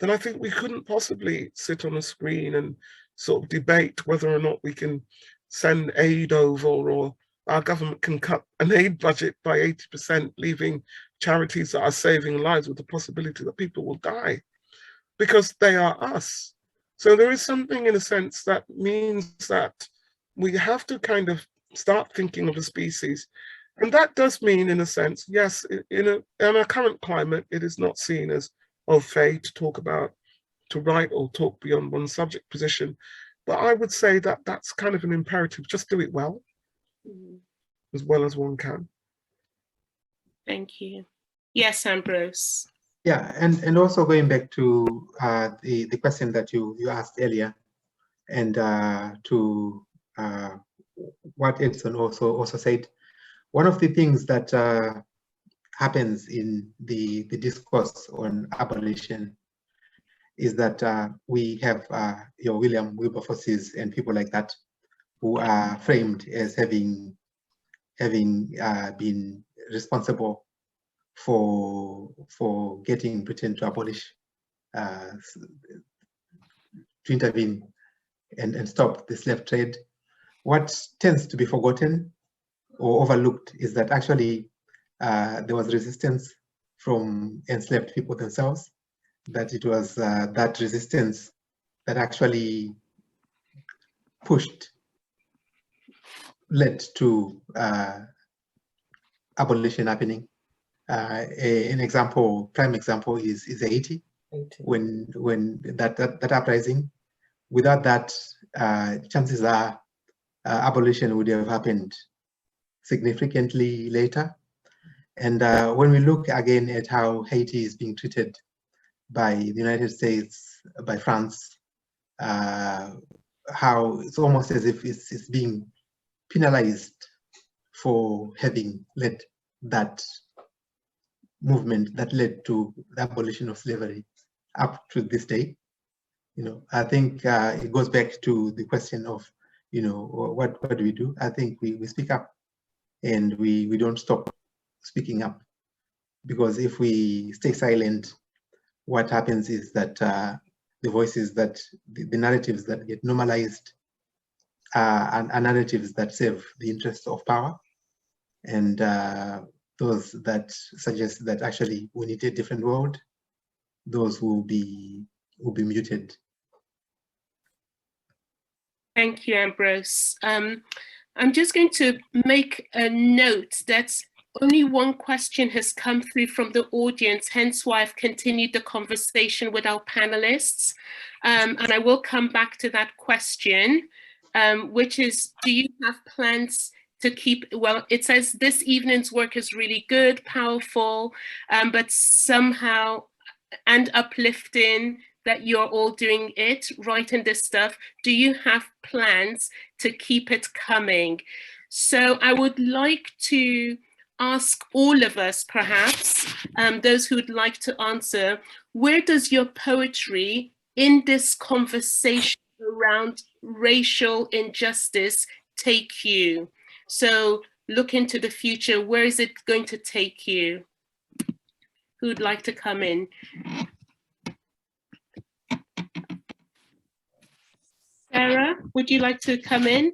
then I think we couldn't possibly sit on a screen and sort of debate whether or not we can send aid over, or our government can cut an aid budget by 80%, leaving charities that are saving lives with the possibility that people will die, because they are us. So there is something, in a sense, that means that we have to kind of start thinking of a species. And that does mean, in a sense, yes, in our current climate, it is not seen as au fait to talk about, to write or talk beyond one subject position. But I would say that that's kind of an imperative. Just do it well, as well as one can. Thank you. Yes, Ambrose. Yeah, and also going back to the question that you asked earlier, and to what Edson also said, one of the things that happens in the discourse on abolition is that we have your William Wilberforces and people like that who are framed as having been responsible for getting Britain to abolish, to intervene and stop the slave trade. What tends to be forgotten or overlooked is that actually there was resistance from enslaved people themselves, that it was that resistance that actually led to abolition happening. Prime example is Haiti. When that uprising, without that, chances are abolition would have happened significantly later. And when we look again at how Haiti is being treated by the United States, by France, how it's almost as if it's being penalized for having led that movement that led to the abolition of slavery up to this day. You know, I think it goes back to the question of, you know, what do we do? I think we speak up, and we don't stop speaking up, because if we stay silent, what happens is that the voices that the narratives that get normalized are narratives that serve the interests of power, and those that suggest that actually we need a different world, those will be muted. Thank you, Ambrose. I'm just going to make a note that only one question has come through from the audience, hence why I've continued the conversation with our panelists. And I will come back to that question, which is, do you have plans to keep, well, it says this evening's work is really good, powerful, but somehow, and uplifting, that you're all doing it, writing this stuff, do you have plans to keep it coming? So I would like to ask all of us, perhaps, those who would like to answer, where does your poetry in this conversation around racial injustice take you? So look into the future, where is it going to take you? Who would like to come in? Sarah, would you like to come in?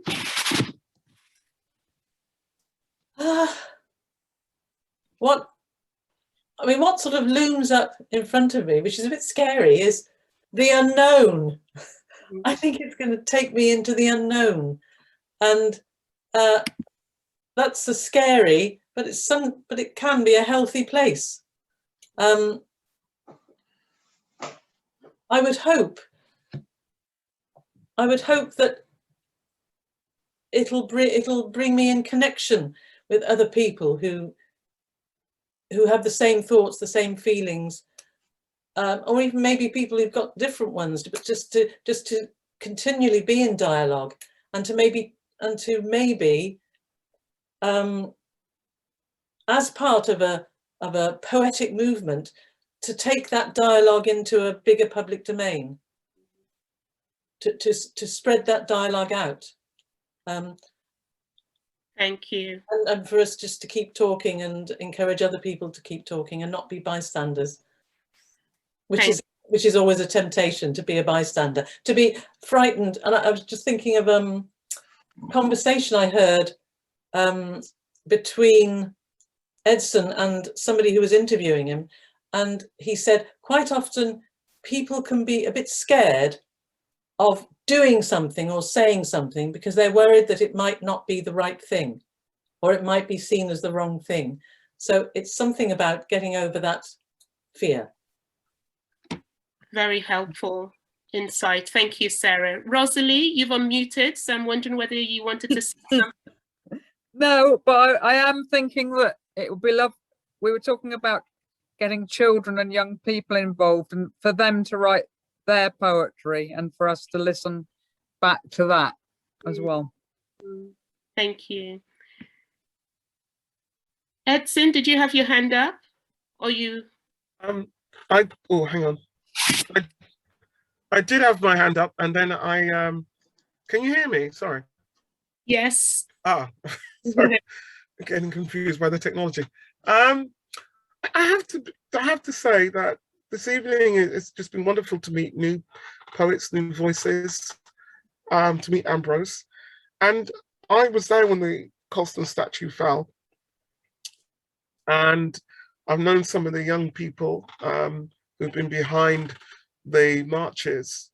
What sort of looms up in front of me, which is a bit scary, is the unknown. I think it's going to take me into the unknown, and that's so scary. But it can be a healthy place. I would hope that it'll bring me in connection with other people who have the same thoughts, the same feelings, or even maybe people who've got different ones, but just to continually be in dialogue, and to maybe as part of a poetic movement, to take that dialogue into a bigger public domain, to spread that dialogue out. Thank you. And for us just to keep talking and encourage other people to keep talking and not be bystanders, which is always a temptation, to be a bystander, to be frightened. And I was just thinking of a conversation I heard between Edson and somebody who was interviewing him, and he said quite often people can be a bit scared of doing something or saying something because they're worried that it might not be the right thing, or it might be seen as the wrong thing. So it's something about getting over that fear. Very helpful insight. Thank you, Sarah. Rosalie, you've unmuted, so I'm wondering whether you wanted to say something. No, but I am thinking that it would be lovely. We were talking about getting children and young people involved, and for them to write their poetry and for us to listen back to that as well. Thank you. Edson, did you have your hand up? Or you? Oh, hang on. I did have my hand up, and then can you hear me? Sorry. Yes. Sorry. Getting confused by the technology. I have to say that this evening it's just been wonderful to meet new poets, new voices, to meet Ambrose. And I was there when the Colston statue fell. And I've known some of the young people who've been behind the marches.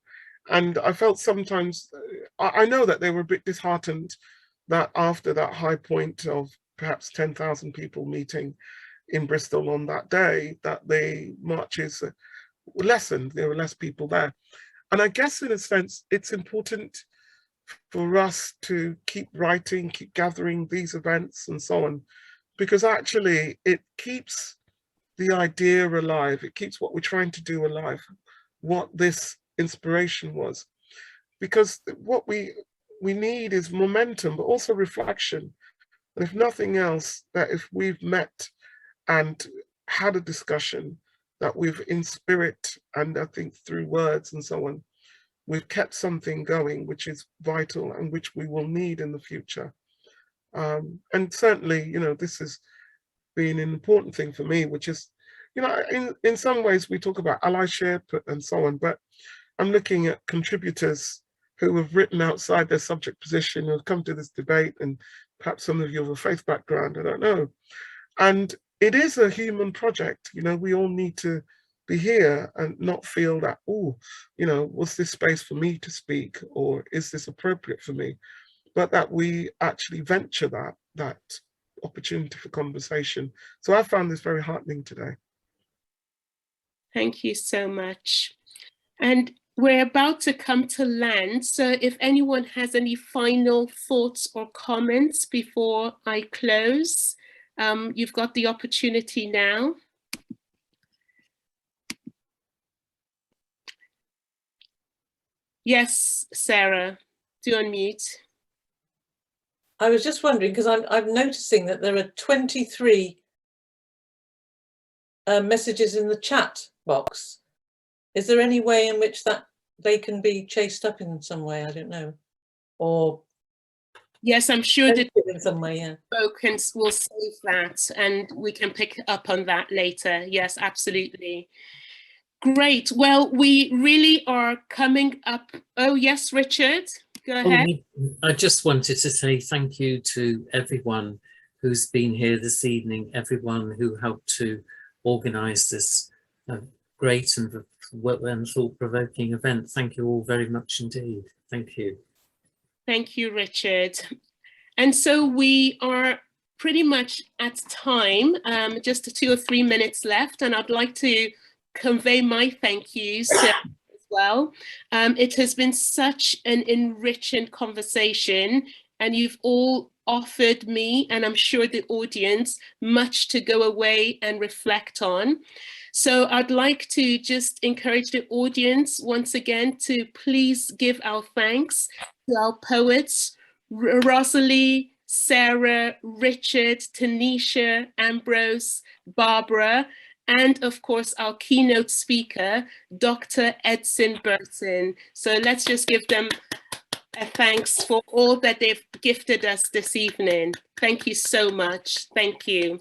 And I felt sometimes, I know that they were a bit disheartened that after that high point of perhaps 10,000 people meeting in Bristol on that day, that the marches were lessened, there were less people there. And I guess in a sense, it's important for us to keep writing, keep gathering these events and so on, because actually it keeps the idea alive, it keeps what we're trying to do alive, what this inspiration was. Because what we need is momentum, but also reflection. And if nothing else, that if we've met and had a discussion, that we've in spirit and I think through words and so on, we've kept something going which is vital and which we will need in the future. And certainly, you know, this has been an important thing for me, which is, you know, in some ways we talk about allyship and so on, but I'm looking at contributors who have written outside their subject position, who have come to this debate, and perhaps some of you have a faith background, I don't know. And it is a human project, you know, we all need to be here and not feel that, oh, you know, was this space for me to speak, or is this appropriate for me? But that we actually venture that opportunity for conversation. So I found this very heartening today. Thank you so much. And we're about to come to land. So if anyone has any final thoughts or comments before I close, you've got the opportunity now. Yes, Sarah, do unmute. I was just wondering, because I'm noticing that there are 23 messages in the chat box. Is there any way in which that they can be chased up in some way? I don't know. Or yes, I'm sure that in some way, yeah. spoken will save that and we can pick up on that later. Yes, absolutely. Great. Well, we really are coming up. Oh, yes, Richard, go ahead. I just wanted to say thank you to everyone who's been here this evening, everyone who helped to organise this great and thought-provoking event. Thank you all very much indeed. Thank you. Thank you, Richard. And so we are pretty much at time, just 2 or 3 minutes left, and I'd like to convey my thank yous as well. It has been such an enriching conversation, and you've all offered me, and I'm sure the audience, much to go away and reflect on. So I'd like to just encourage the audience once again to please give our thanks to our poets, Rosalie, Sarah, Richard, Tanisha, Ambrose, Barbara, and of course our keynote speaker, Dr. Edson Burton. So let's just give them a thanks for all that they've gifted us this evening. Thank you so much. Thank you.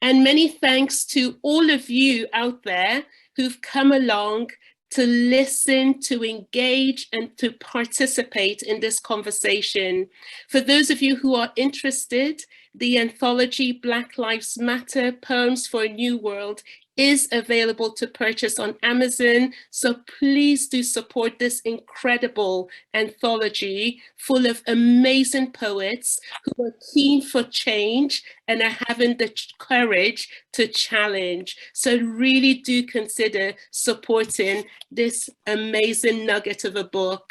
And many thanks to all of you out there who've come along to listen, to engage, and to participate in this conversation. For those of you who are interested, the anthology Black Lives Matter, Poems for a New World is available to purchase on Amazon. So please do support this incredible anthology full of amazing poets who are keen for change and are having the courage to challenge. So really do consider supporting this amazing nugget of a book.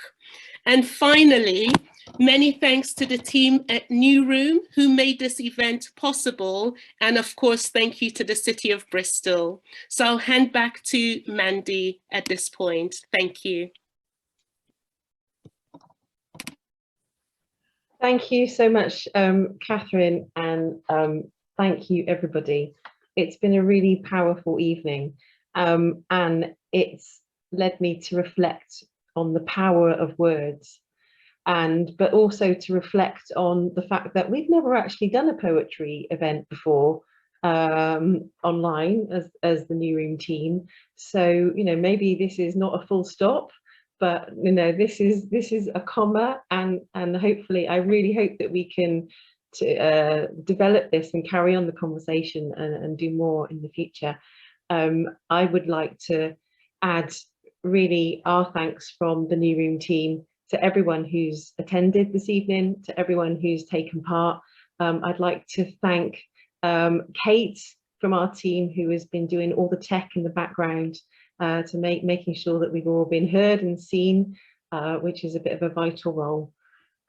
And finally, many thanks to the team at New Room who made this event possible. And of course, thank you to the City of Bristol. So I'll hand back to Mandy at this point. Thank you. Thank you so much, Catherine, and thank you, everybody. It's been a really powerful evening, and it's led me to reflect on the power of words, but also to reflect on the fact that we've never actually done a poetry event before online as the New Room team. So, you know, maybe this is not a full stop, but you know, this is a comma, and hopefully I really hope that we can develop this and carry on the conversation and do more in the future. I would like to add really our thanks from the New Room team to everyone who's attended this evening, to everyone who's taken part. I'd like to thank Kate from our team, who has been doing all the tech in the background to making sure that we've all been heard and seen, which is a bit of a vital role.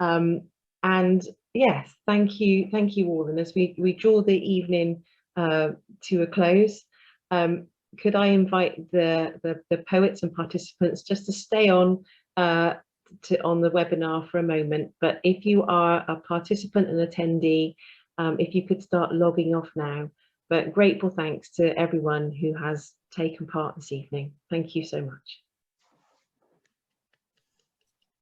And yes, thank you all. And as we draw the evening to a close, could I invite the poets and participants just to stay on the webinar for a moment? But if you are a participant and attendee, if you could start logging off now. But grateful thanks to everyone who has taken part this evening. Thank you so much.